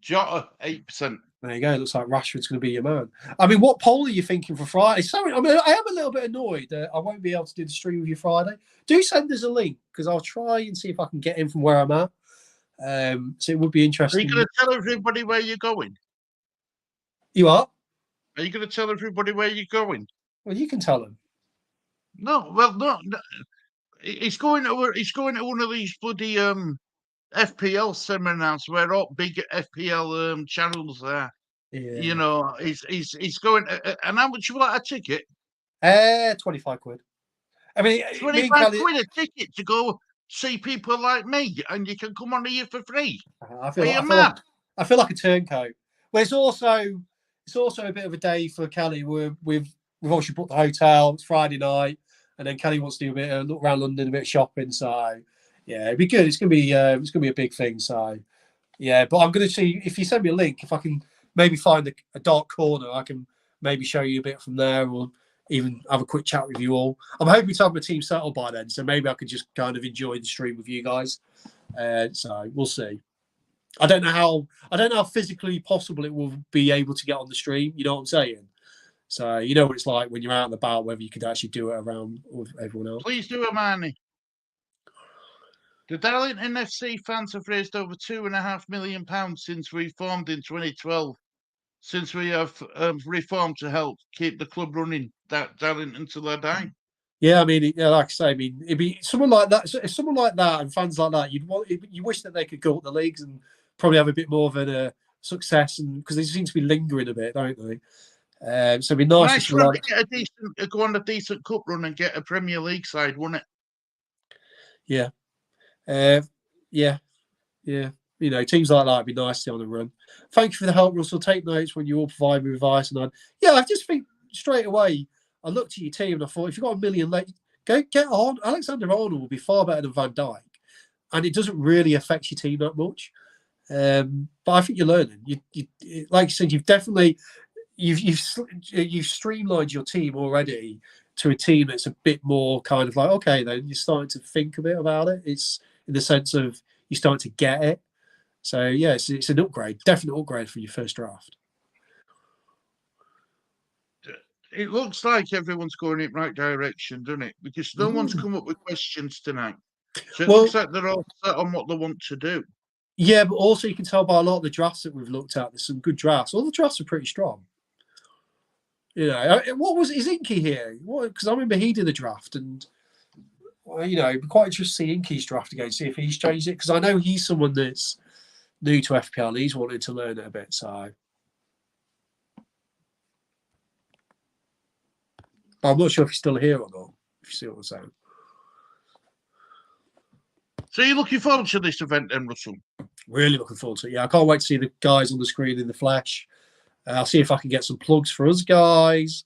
Jota 8%. There you go. Looks like Rashford's going to be your man. I mean, what poll are you thinking for Friday? Sorry, I mean, I am a little bit annoyed that I won't be able to do the stream with you Friday. Do send us a link because I'll try and see if I can get in from where I'm at. So it would be interesting. Are you going to tell everybody where you're going? You are? Are you going to tell everybody where you're going? Well, you can tell them. No, well, no. He's going to one of these bloody FPL seminars where all big FPL channels are. Yeah. You know, he's going. And how much will that a ticket? 25 quid. I mean, 25 quid a ticket to go see people like me, and you can come on here for free. I feel like a turncoat. Well, it's also a bit of a day for Kelly. We've obviously booked the hotel. It's Friday night. And then Kelly wants to do a bit of look around London, a bit of shopping. So, yeah, it'd be good. It's gonna be a big thing. So, yeah. But I'm gonna see if you send me a link, if I can maybe find a dark corner, I can maybe show you a bit from there, or even have a quick chat with you all. I'm hoping to have my team settled by then, so maybe I could just kind of enjoy the stream with you guys. So we'll see. I don't know how physically possible it will be able to get on the stream. You know what I'm saying? So you know what it's like when you're out and about, whether you could actually do it around with everyone else. Please do, Amani. The Darlington FC fans have raised over £2.5 million since we formed in 2012. Since we have reformed to help keep the club running, Darlington till they die. Yeah, I mean, yeah, like I say, I mean, it'd be someone like that. If someone like that and fans like that, you wish that they could go up the leagues and probably have a bit more of a success, and because they seem to be lingering a bit, don't they? So it'd be nice for Nice for someone them like, to get a decent, go on a decent cup run and get a Premier League side, wouldn't it? yeah, uh, yeah, yeah. You know, teams like that would be nice to see on the run. Thank you for the help, Russell. Take notes when you all provide me with advice. And I just think straight away, I looked at your team and I thought, if you've got a million, go get on. Alexander Arnold will be far better than Van Dijk, and it doesn't really affect your team that much. But I think you're learning. Like you said, you've streamlined your team already to a team that's a bit more kind of like, okay, then you're starting to think a bit about it. It's in the sense of you're starting to get it. So yeah, it's an upgrade, definite upgrade for your first draft. It looks like everyone's going in the right direction, doesn't it? Because no one's come up with questions tonight. So it Well, looks like they're all set on what they want to do. yeah, but also you can tell by a lot of the drafts that we've looked at. There's some good drafts. All the drafts are pretty strong. You know, what was is Inky here? Because I remember he did the draft, and you know, it'd be quite interesting to see Inky's draft again, see if he's changed it. Because I know he's someone that's new to FPL. He's wanted to learn it a bit, so. But I'm not sure if he's still here or not. If you see what I'm saying. So you're looking forward to this event then, Russell? Really looking forward to it. Yeah, I can't wait to see the guys on the screen in the flesh. I'll see if I can get some plugs for us guys.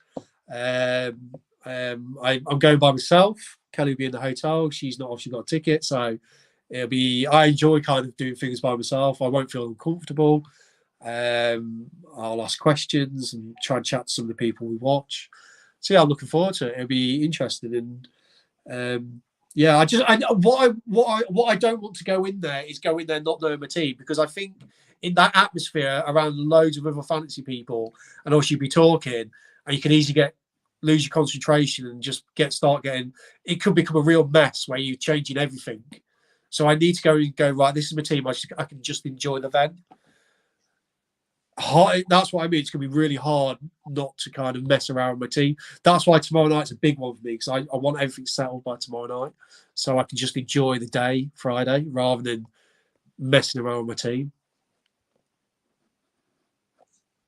I'm going by myself. Kelly will be in the hotel. She's not obviously got a ticket, so it'll be. I enjoy kind of doing things by myself. I won't feel uncomfortable. I'll ask questions and try and chat to some of the people we watch. So yeah, I'm looking forward to it. It'll be interesting, and yeah, what I don't want to go in there is go in there not knowing my team, because I think in that atmosphere around loads of other fantasy people, and also you'd be talking, and you can easily lose your concentration and just start getting. It could become a real mess where you're changing everything. So I need to go right. This is my team. I can just enjoy the event. That's what I mean. It's going to be really hard not to kind of mess around with my team. That's why tomorrow night's a big one for me, because I want everything settled by tomorrow night, so I can just enjoy the day Friday rather than messing around with my team.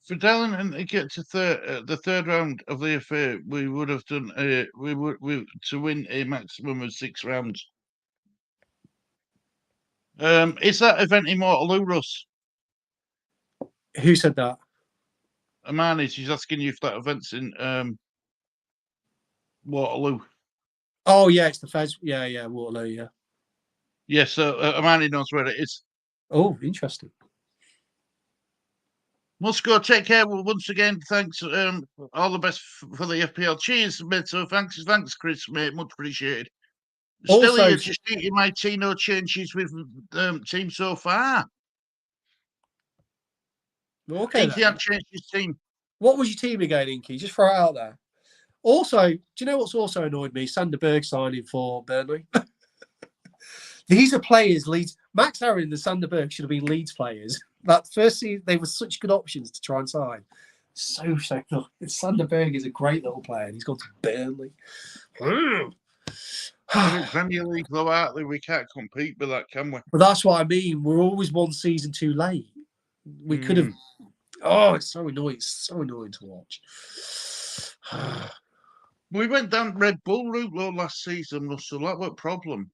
For Dylan and to get to the third round of the FA, we would have done to win a maximum of 6 rounds. Is that event in Waterloo, Russ? Who said that? Amani, she's asking you if that event's in Waterloo. Oh yeah, it's the Fez. Yeah, Waterloo. Yeah. Yes, so Amani knows where it is. Oh, interesting. Must go. Take care. Well, once again, thanks. All the best for the FPL. Cheers, mate. So thanks, Chris, mate. Much appreciated. Still Also, here, just eating my tea. No changes with team so far. okay. Inky hasn't changed his team. What was your team again, Inky? Just throw it out there. Also, do you know what's also annoyed me? Sander Berg signing for Burnley. These are players. Leeds. Max Aaron and Sander Berg should have been Leeds players. That first season, they were such good options to try and sign. So good. Sander Berg is a great little player, and he's gone to Burnley. Premier League, though, aren't they? We can't compete with that, can we? But that's what I mean. We're always one season too late. We could have. Oh, it's so annoying. It's so annoying to watch. We went down Red Bull route though last season, Russell. That was a problem.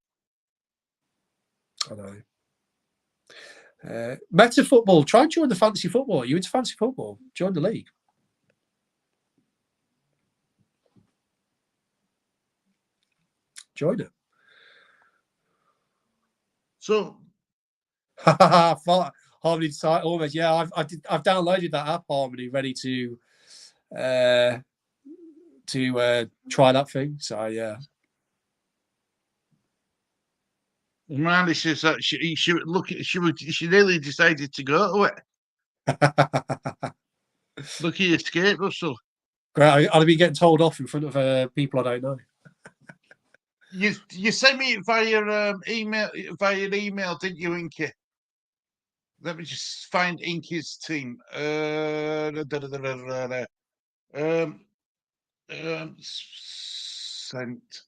I know. Meta football. Try and join the fantasy football. Are you into fantasy football? Join the league. Join it. So, Harmonie site almost. Yeah, I've downloaded that app, Harmonie, ready to try that thing. So yeah. Mandy says that she nearly decided to go to it. Lucky escape, Russell. Great. I'll be getting told off in front of people I don't know. You sent me it via email, didn't you, Inky? Let me just find Inky's team. sent.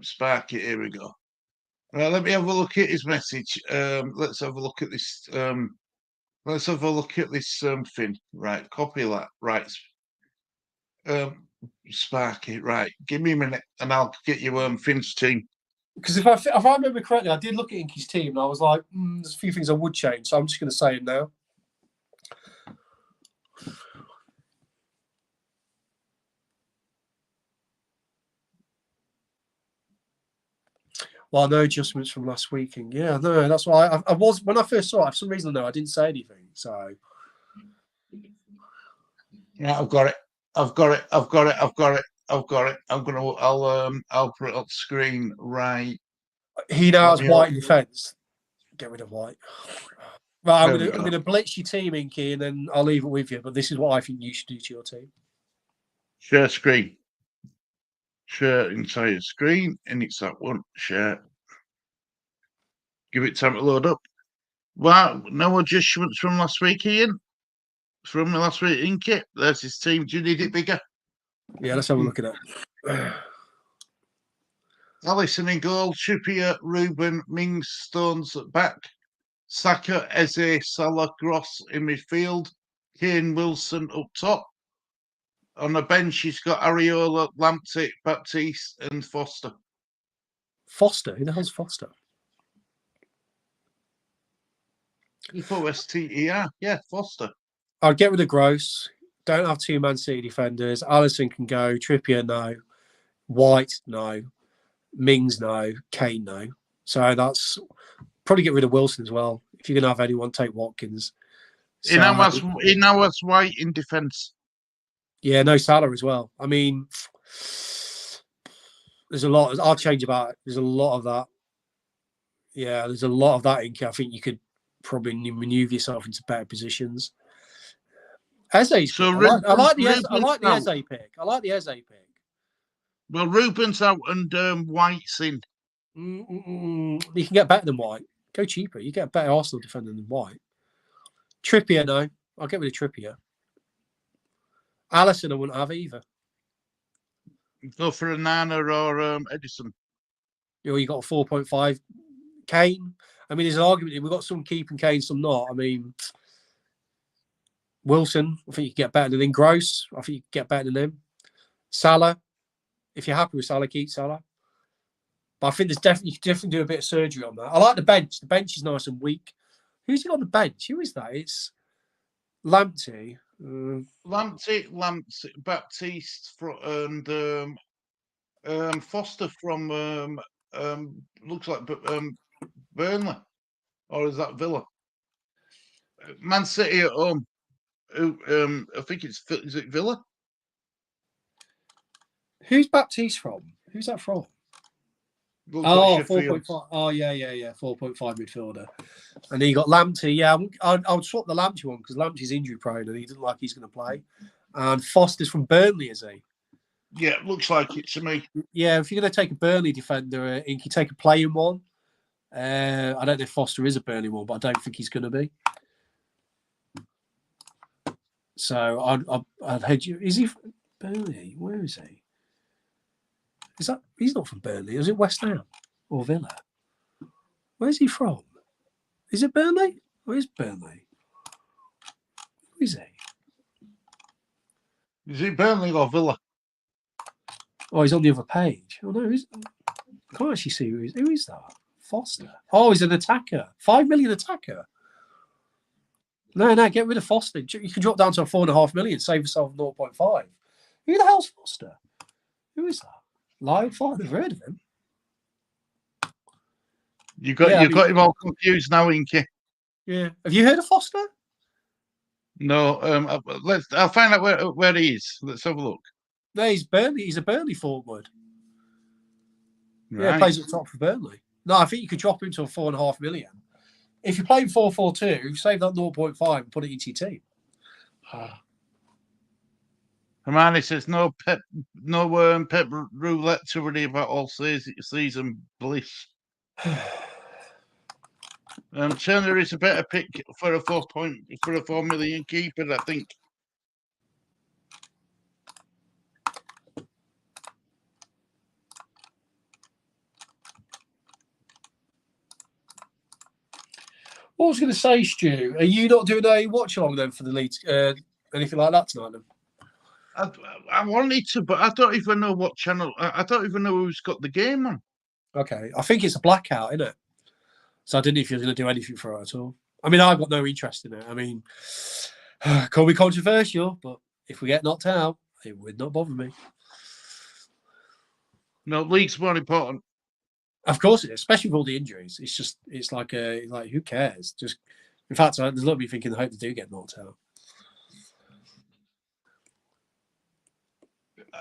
Sparky, here we go. Right, let me have a look at his message. Let's have a look at this. Let's have a look at this thing. Right, copy that. Right. Sparky, right. Give me a minute and I'll get you Finn's team. Because if I remember correctly, I did look at Inky's team and I was like, there's a few things I would change, so I'm just going to say it now. Well, no adjustments from last weekend. Yeah, no, that's why I was when I first saw it. For some reason, no, I didn't say anything. So yeah, I've got it. I'll put it on screen right. He now has White in defence. Get rid of White. Right, I'm gonna blitz your team, Inky, and then I'll leave it with you. But this is what I think you should do to your team. Share screen. Share entire screen, and it's that one. Share. Give it time to load up. Wow, no adjustments from last week, Ian. From last week, Inky. There's his team. Do you need it bigger? Yeah, let's have a look at it. Allison in goal, Trippier, Ruben, Mings, Stones at back, Saka, Eze, Salah, Gross in midfield, Kane, Wilson up top. On the bench, he's got Areola, Lamptey, Baptiste, and Foster. Foster? Who the hell's Foster? Foster, yeah, Foster. I'd get rid of Gross. Don't have two Man City defenders. Allison can go. Trippier, no. White, no. Mings, no. Kane, no. So that's probably get rid of Wilson as well. If you're going to have anyone, take Watkins. He now has White in defence. Yeah, no Salah as well. I mean, there's a lot. I'll change about it. There's a lot of that. Yeah, there's a lot of that, Inky. I think you could probably maneuver yourself into better positions. Eze's so I like the Eze pick. I like the Eze pick. Well, Ruben's out and White's in. You can get better than White. Go cheaper. You get a better Arsenal defender than White. Trippier, no. I'll get rid of Trippier. Allison, I wouldn't have either. Go for a Nana or Edison. You got a 4.5. Kane. I mean, there's an argument. We've got some keeping Kane, some not. I mean, Wilson, I think you can get better than him. Gross, I think you can get better than him. Salah, if you're happy with Salah, keep Salah. But I think you can definitely do a bit of surgery on that. I like the bench. The bench is nice and weak. Who's he on the bench? Who is that? It's Lamptey. Lamptey, Baptiste, and Foster from looks like Burnley, or is that Villa? Man City at home. I think is it Villa? Who's Baptiste from? Who's that from? Looks 4.5. Oh, yeah. 4.5 midfielder. And he got Lamptey. Yeah, I would swap the Lamptey one because Lamptey's injury prone and he doesn't like he's going to play. And Foster's from Burnley, is he? Yeah, looks like it to me. Yeah, if you're going to take a Burnley defender, you can take a playing one. I don't know if Foster is a Burnley one, but I don't think he's going to be. So I'd head you. Is he from Burnley? Where is he? Is that he's not from Burnley? Is it West Ham or Villa? Where's he from? Is it Burnley? Where's Burnley? Who is he? Is it Burnley or Villa? Oh, he's on the other page. Oh no, I can't actually see who is that? Foster. Oh, he's an attacker. 5 million attacker. No, get rid of Foster. You can drop down to a 4.5 million, save yourself 0.5. Who the hell's Foster? Who is that? Lyle Foster, I've heard of him. You got him all confused now, Inky. Yeah. Have you heard of Foster? No. I'll find out where he is. Let's have a look. No, he's Burnley. He's a Burnley forward. Right. Yeah, plays up top for Burnley. No, I think you could drop him to a 4.5 million. If you're playing 4-4-2, save that 0.5 and put it into your team. Harmonie says no pep roulette to worry about all season bliss. Turner is a better pick for a 4 million keeper, I think. What I was going to say, Stu, are you not doing a watch along then for the Leeds? Anything like that tonight? Then? I wanted to, but I don't even know what channel. I don't even know who's got the game on. Okay, I think it's a blackout, isn't it? So I didn't know if you're going to do anything for it at all. I mean, I've got no interest in it. I mean, could be controversial, but if we get knocked out, it would not bother me. No, league's more important. Of course it is, especially with all the injuries. It's like who cares? Just in fact, there's a lot of me thinking I hope they do get knocked out.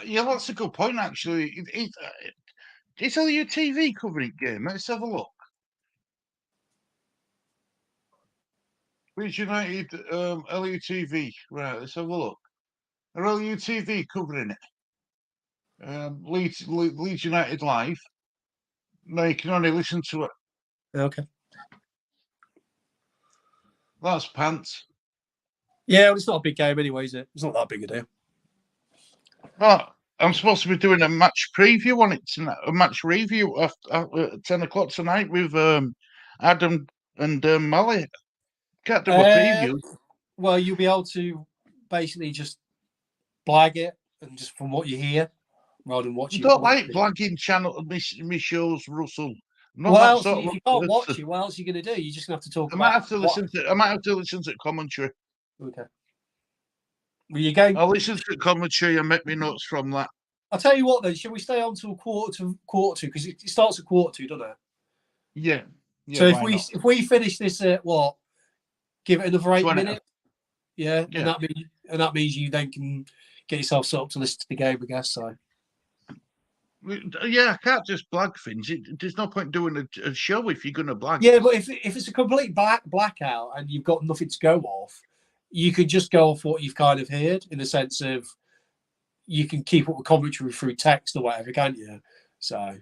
Yeah, that's a good point, actually. It's LUTV covering game. Let's have a look. Leeds United, LUTV. Right, let's have a look. Are LUTV covering it? Leeds United live. No, you can only listen to it. Okay. That's pants. Yeah, well, it's not a big game anyway, is it? It's not that big a deal. Oh, I'm supposed to be doing a match preview on it tonight, a match review at 10 o'clock tonight with Adam and Molly. Can't do a preview. Well, you'll be able to basically just blag it and just from what you hear rather than watch You it. don't like blagging channel me shows, Russell. Well, if you can't watch it, what else are you going to do? You're just going to have to talk. I might have to listen to commentary. Okay. Well, you go. I'll listen to commentary and make me notes from that. I'll tell you what then. Shall we stay on till quarter two? Because it starts at quarter two, doesn't it? Yeah. So if we finish this at what? Give it another 8 minutes. Yeah. And that means you then can get yourself set up to listen to the game, I guess. So. Yeah, I can't just blag things. There's no point doing a show if you're going to blag. Yeah, but if it's a complete blackout and you've got nothing to go off, you could just go off what you've kind of heard in the sense of you can keep up with commentary through text or whatever, can't you? So, I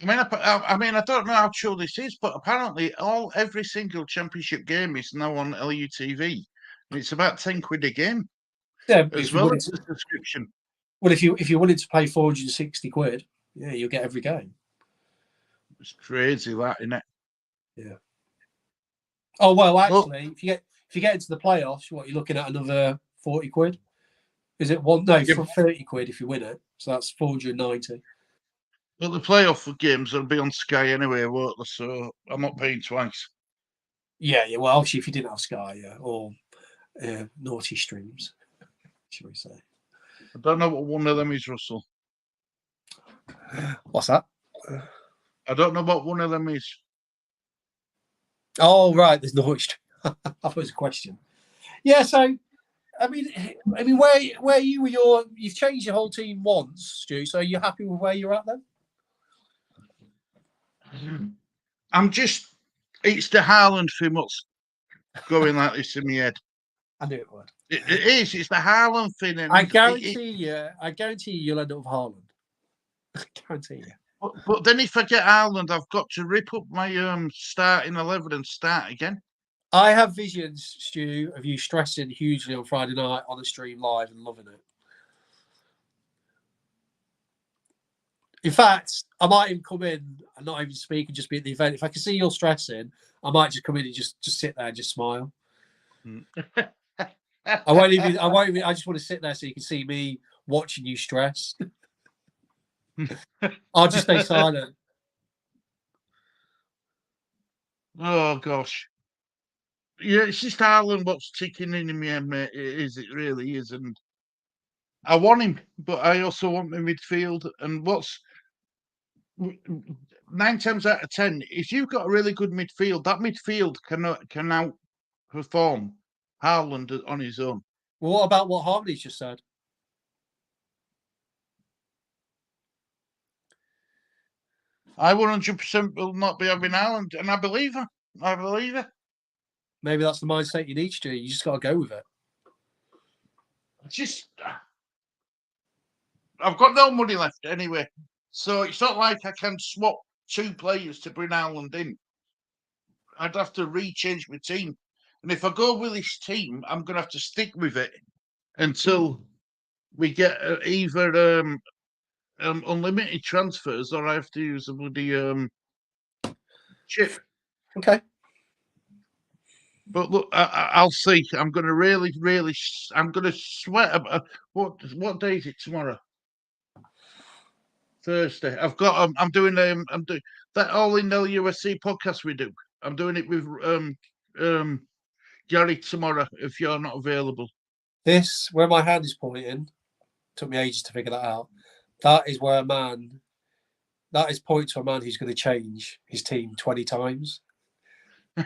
mean, I don't know how true this is, but apparently every single championship game is now on LUTV. It's about £10 a game. Yeah, as well as the subscription. Well, if you're willing to pay £460, yeah, you'll get every game. It's crazy, that, isn't it? Yeah. Oh well, actually, if you get into the playoffs, what you're looking at another £40? Is it one? No, for £30 if you win it. So that's 490. Well, the playoff games will be on Sky anyway, won't they? So I'm not paying twice. Yeah. Well, obviously, if you didn't have Sky, or naughty streams, should we say? I don't know what one of them is, Russell. What's that? I don't know what one of them is. Oh, right. There's no. I thought it was a question. Yeah. So, I mean, where you were you've changed your whole team once, Stu. So, you're happy with where you're at then? It's the Haaland thing what's going like this in my head. I knew it would. It is. It's the Haaland thing. And I guarantee you'll end up with Haaland. I guarantee you. But then if I get Haaland, I've got to rip up my starting 11 and start again. I have visions, Stu, of you stressing hugely on Friday night on the stream live and loving it. In fact, I might even come in and not even speak and just be at the event. If I can see you're stressing, I might just come in and just sit there and just smile. I won't even. I just want to sit there so you can see me watching you stress. I'll just stay silent. Oh gosh, yeah, it's just Haaland what's ticking in my head, mate. It really is, and I want him, but I also want my midfield. And 9 times out of 10, if you've got a really good midfield, that midfield can outperform Haaland on his own. Well, what about what Harmonie's just said? I 100% will not be having Haaland, and I believe her. Maybe that's the mindset you need to do. You just got to go with it. I've got no money left anyway, so it's not like I can swap 2 players to bring Haaland in. I'd have to rechange my team, and if I go with this team, I'm going to have to stick with it until we get either unlimited transfers, or I have to use the bloody Chip. Okay. But look, I'll see. I'm going to really, I'm going to sweat about what day is it tomorrow? Thursday. I'm doing that All in the USC podcast we do. I'm doing it with Gary tomorrow if you're not available. This, where my hand is pointing, took me ages to figure that out. That is pointing to a man who's going to change his team 20 times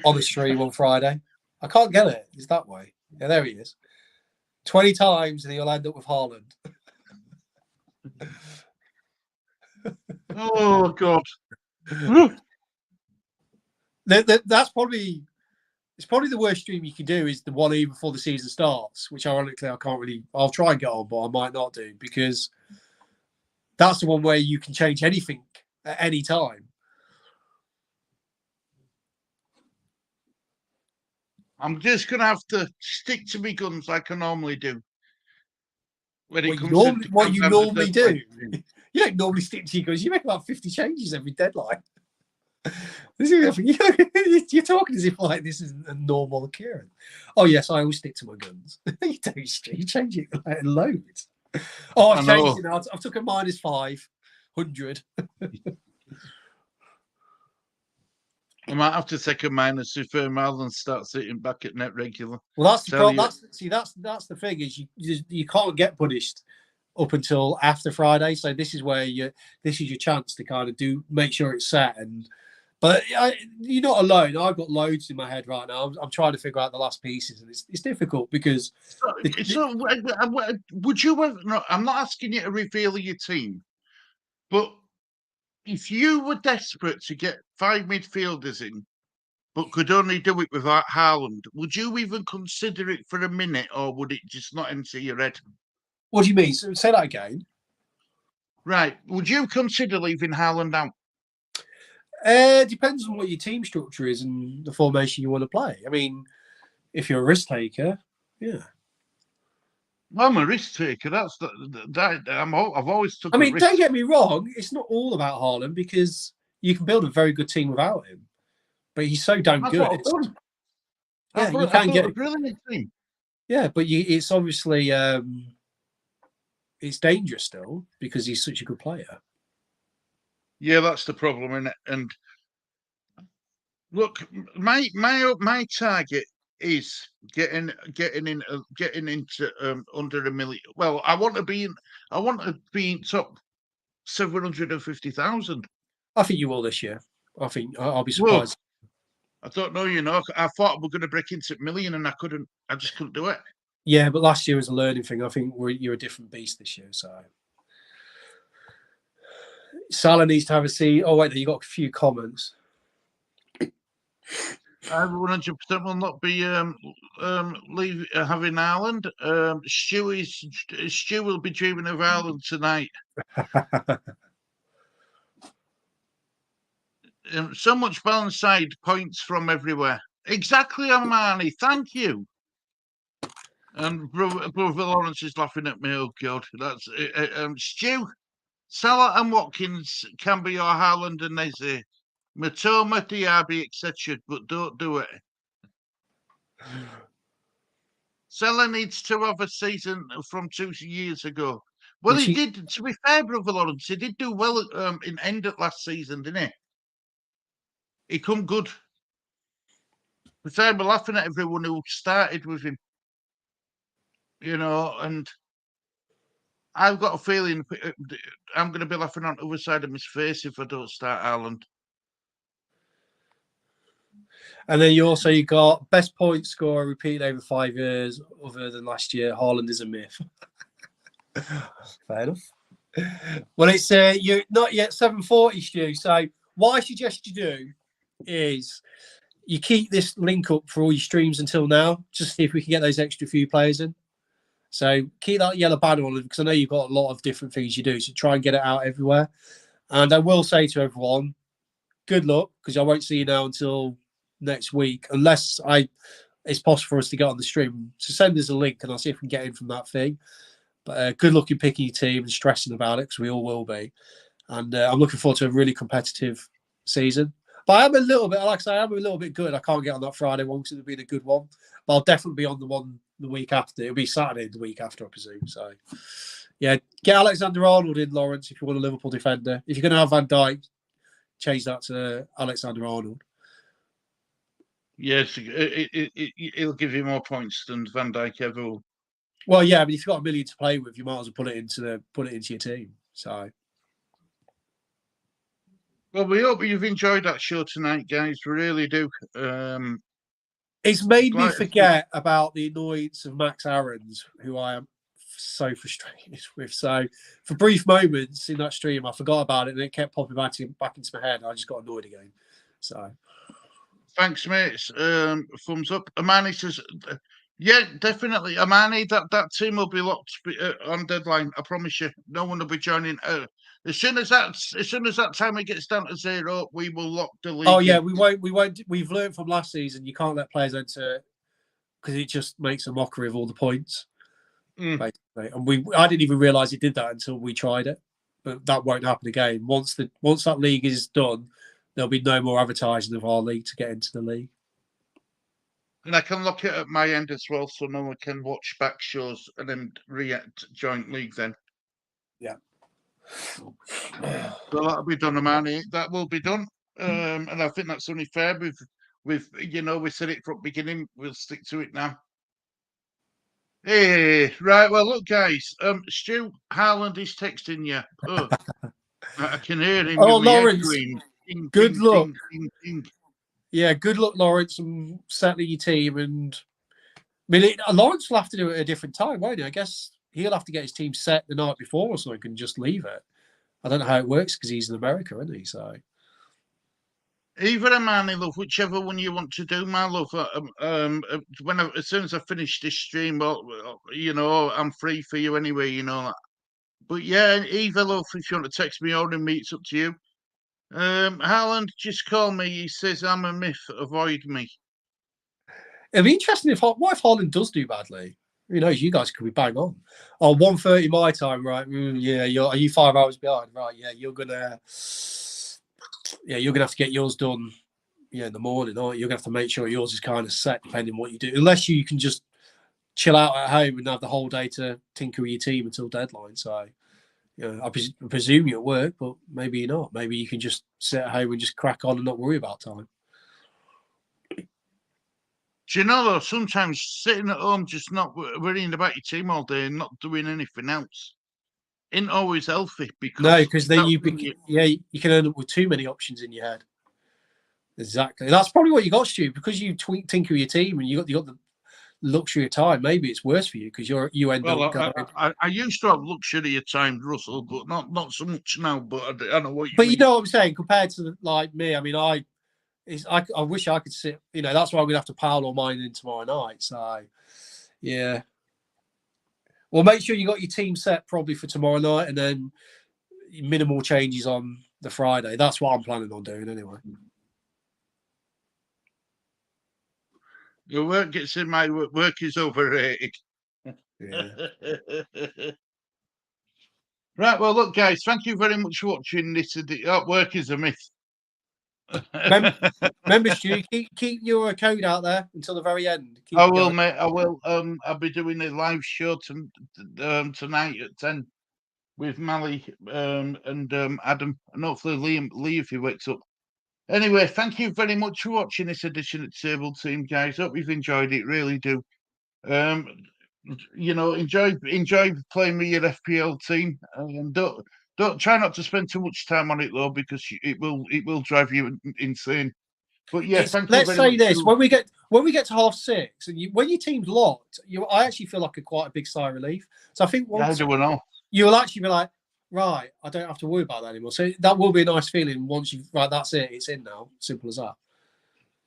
on the stream on Friday. I can't get it. It's that way. Yeah, there he is. 20 times and he'll end up with Haaland. Oh, God. That's probably the worst stream you can do is the one even before the season starts, which ironically I'll try and get on, but I might not do because that's the one where you can change anything at any time. I'm just going to have to stick to my guns like I normally do. What you normally do? You don't normally stick to your guns. You make about 50 changes every deadline. You're talking as if like this is a normal occurrence. Oh yes, I always stick to my guns. You don't. You change it like loads. Oh, I've changed it now. I've took a -500. I might have to take a minus if Marlon starts sitting back at net regular. Well, that's the problem. That's the thing is you can't get punished up until after Friday. So this is your chance to kind of make sure it's set. But you're not alone. I've got loads in my head right now. I'm trying to figure out the last pieces, and it's difficult because. Would you ever? No, I'm not asking you to reveal your team, but if you were desperate to get 5 midfielders in, but could only do it without Haaland, would you even consider it for a minute, or would it just not enter your head? What do you mean? So, say that again. Right. Would you consider leaving Haaland out? Depends on what your team structure is and the formation you want to play. I mean, if you're a risk taker, yeah. I'm a risk taker. I've always took. I mean, don't get me wrong. It's not all about Haaland because you can build a very good team without him, but he's so damn good. You can get a brilliant team. Yeah, but it's obviously it's dangerous still because he's such a good player. Yeah, that's the problem, isn't it? And look, my target is getting into under $1 million. Well, I want to be in top 750,000. I think you will this year. I think I'll be surprised. Well, I don't know. I thought we were going to break into $1 million, and I couldn't. I just couldn't do it. Yeah, but last year was a learning thing. I think you're a different beast this year. So Salah needs to have a seat. Oh wait, you got a few comments. I 100% will not be having Haaland. Stu will be dreaming of Haaland tonight. So much balance side points from everywhere. Exactly, Armani. Thank you. And brother Lawrence is laughing at me. Oh God, that's Stu. Salah and Watkins can be your Haaland and Eze. Matoma, Diaby, etc. But don't do it. Salah needs to have a season from 2 years ago. Well, he did. To be fair, brother Lawrence, he did do well in end of last season, didn't he? He come good. We're laughing at everyone who started with him. And I've got a feeling I'm going to be laughing on the other side of my face if I don't start Haaland. And then you got best point scorer repeated over 5 years, other than last year. Haaland is a myth. Fair enough. Well, it's you're not yet 740, Stu. So what I suggest you do is you keep this link up for all your streams until now, just see if we can get those extra few players in. So keep that yellow banner on because I know you've got a lot of different things you do. So try and get it out everywhere. And I will say to everyone, good luck because I won't see you now until next week, unless it's possible for us to get on the stream. So send us a link and I'll see if we can get in from that thing. But good luck in picking your team and stressing about it because we all will be. And I'm looking forward to a really competitive season. But I am a little bit, like I say, I'm a little bit good. I can't get on that Friday one because it'll be a good one. But I'll definitely be on the one the week after. It'll be Saturday the week after, I presume. So, yeah, get Alexander-Arnold in, Lawrence, if you want a Liverpool defender. If you're going to have Van Dijk, change that to Alexander-Arnold. Yes, it'll give you more points than Van Dijk ever will. Well, yeah, but if you've got $1 million to play with, you might as well put it into your team. So, well, we hope you've enjoyed that show tonight, guys. We really do. It's made me forget about the annoyance of Max Aarons, who I am so frustrated with. So, for brief moments in that stream, I forgot about it, and it kept popping back into my head. And I just got annoyed again. So, thanks, mates. Thumbs up. Amani says, yeah, definitely. Amani, that team will be locked on deadline. I promise you. No one will be joining. As soon as that time it gets down to 0, we will lock the league. Oh yeah, we won't. We've learned from last season. You can't let players enter because it just makes a mockery of all the points. Basically. And I didn't even realise it did that until we tried it. But that won't happen again. Once that league is done, there'll be no more advertising of our league to get into the league. And I can look it at my end as well, so no one can watch back shows and then react joint league then. Yeah. So that'll be done, Amani. That will be done. And I think that's only fair. We said it from the beginning. We'll stick to it now. Hey, right. Well, look, guys. Stu Haaland is texting you. Oh, I can hear him. Oh, Lawrence. Good luck. Yeah, good luck, Lawrence, and settling your team. And I mean, Lawrence will have to do it at a different time, won't he? I guess he'll have to get his team set the night before or something and just leave it. I don't know how it works because he's in America, isn't he? So either a man, love, whichever one you want to do, my love. As soon as I finish this stream, I'm free for you anyway, you know that. But yeah, either, love, if you want to text me or in me, it's up to you. Haaland, just call me. He says I'm a myth. Avoid me. It'd be interesting what if Haaland does do badly? Who knows? You guys could be bang on. Oh, 1:30 my time, right? Are you 5 hours behind? Right? Yeah, you're gonna have to get yours done. Yeah, in the morning, aren't you? You're gonna have to make sure yours is kind of set, depending on what you do. Unless you can just chill out at home and have the whole day to tinker with your team until deadline. So. I presume you're at work, but maybe you're not. Maybe you can just sit at home and just crack on and not worry about time. Do you know, though, sometimes sitting at home just not worrying about your team all day and not doing anything else isn't always healthy. Because then you can end up with too many options in your head. Exactly. That's probably what you got, Stu, because you tinker with your team and you got the luxury of time. Maybe it's worse for you because you end up going. I used to have luxury of time, Russell, but not so much now. But I know what you mean. But you know what I'm saying, compared to like me. I mean, I wish I could sit. That's why I'm gonna have to pile all mine in tomorrow night. So, yeah. Well, make sure you got your team set probably for tomorrow night, and then minimal changes on the Friday. That's what I'm planning on doing anyway. Your work gets in my work is overrated. Yeah. Right, well, look, guys, thank you very much for watching this. Work is a myth. Remember, Stu, keep your code out there until the very end. I will, mate. I will. I'll be doing a live show tonight at 10 with Mally and Adam, and hopefully Lee if he wakes up. Anyway, thank you very much for watching this edition of Table Team, guys. Hope you've enjoyed it. Really do. Enjoy playing with your FPL team, and don't try not to spend too much time on it though, because it will drive you insane. But yeah, let's say this: when we get to 6:30, and when your team's locked, I actually feel like quite a big sigh of relief. So I think once you'll actually be like, right, I don't have to worry about that anymore. So that will be a nice feeling once that's it, it's in now. Simple as that.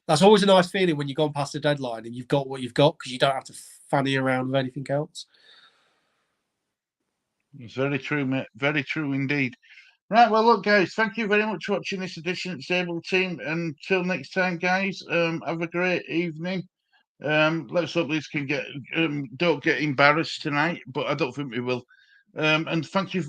That's always a nice feeling when you've gone past the deadline and you've got what you've got because you don't have to fanny around with anything else. It's very true, mate. Very true indeed. Right, well, look, guys, thank you very much for watching this edition of Table Team. Until next time, guys, have a great evening. Let's hope this can don't get embarrassed tonight, but I don't think we will. And thank you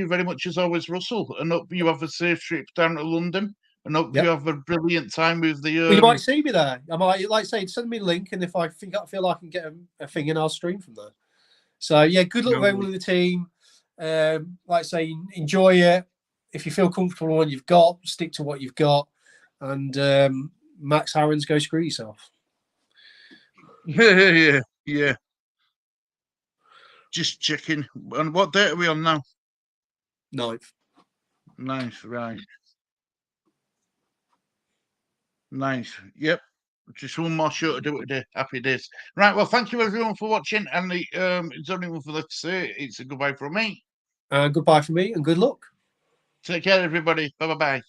very much as always, Russell. And hope you have a safe trip down to London. and hope Yep. you have a brilliant time with the. Well, you might see me there. I might, like I say, send me a link, and if I feel like I can get a thing in, I'll stream from there. So yeah, good luck with everyone in the team. Like I say, enjoy it. If you feel comfortable with what you've got, stick to what you've got. And Max Harrons, go screw yourself. Yeah. Just checking. And what date are we on now? 9th. 9th, right. 9th. Yep. Just one more show to do it today. Happy days. Right. Well, thank you everyone for watching. And it's only one for that to say. It's a goodbye from me. Goodbye from me, and good luck. Take care, everybody. Bye bye.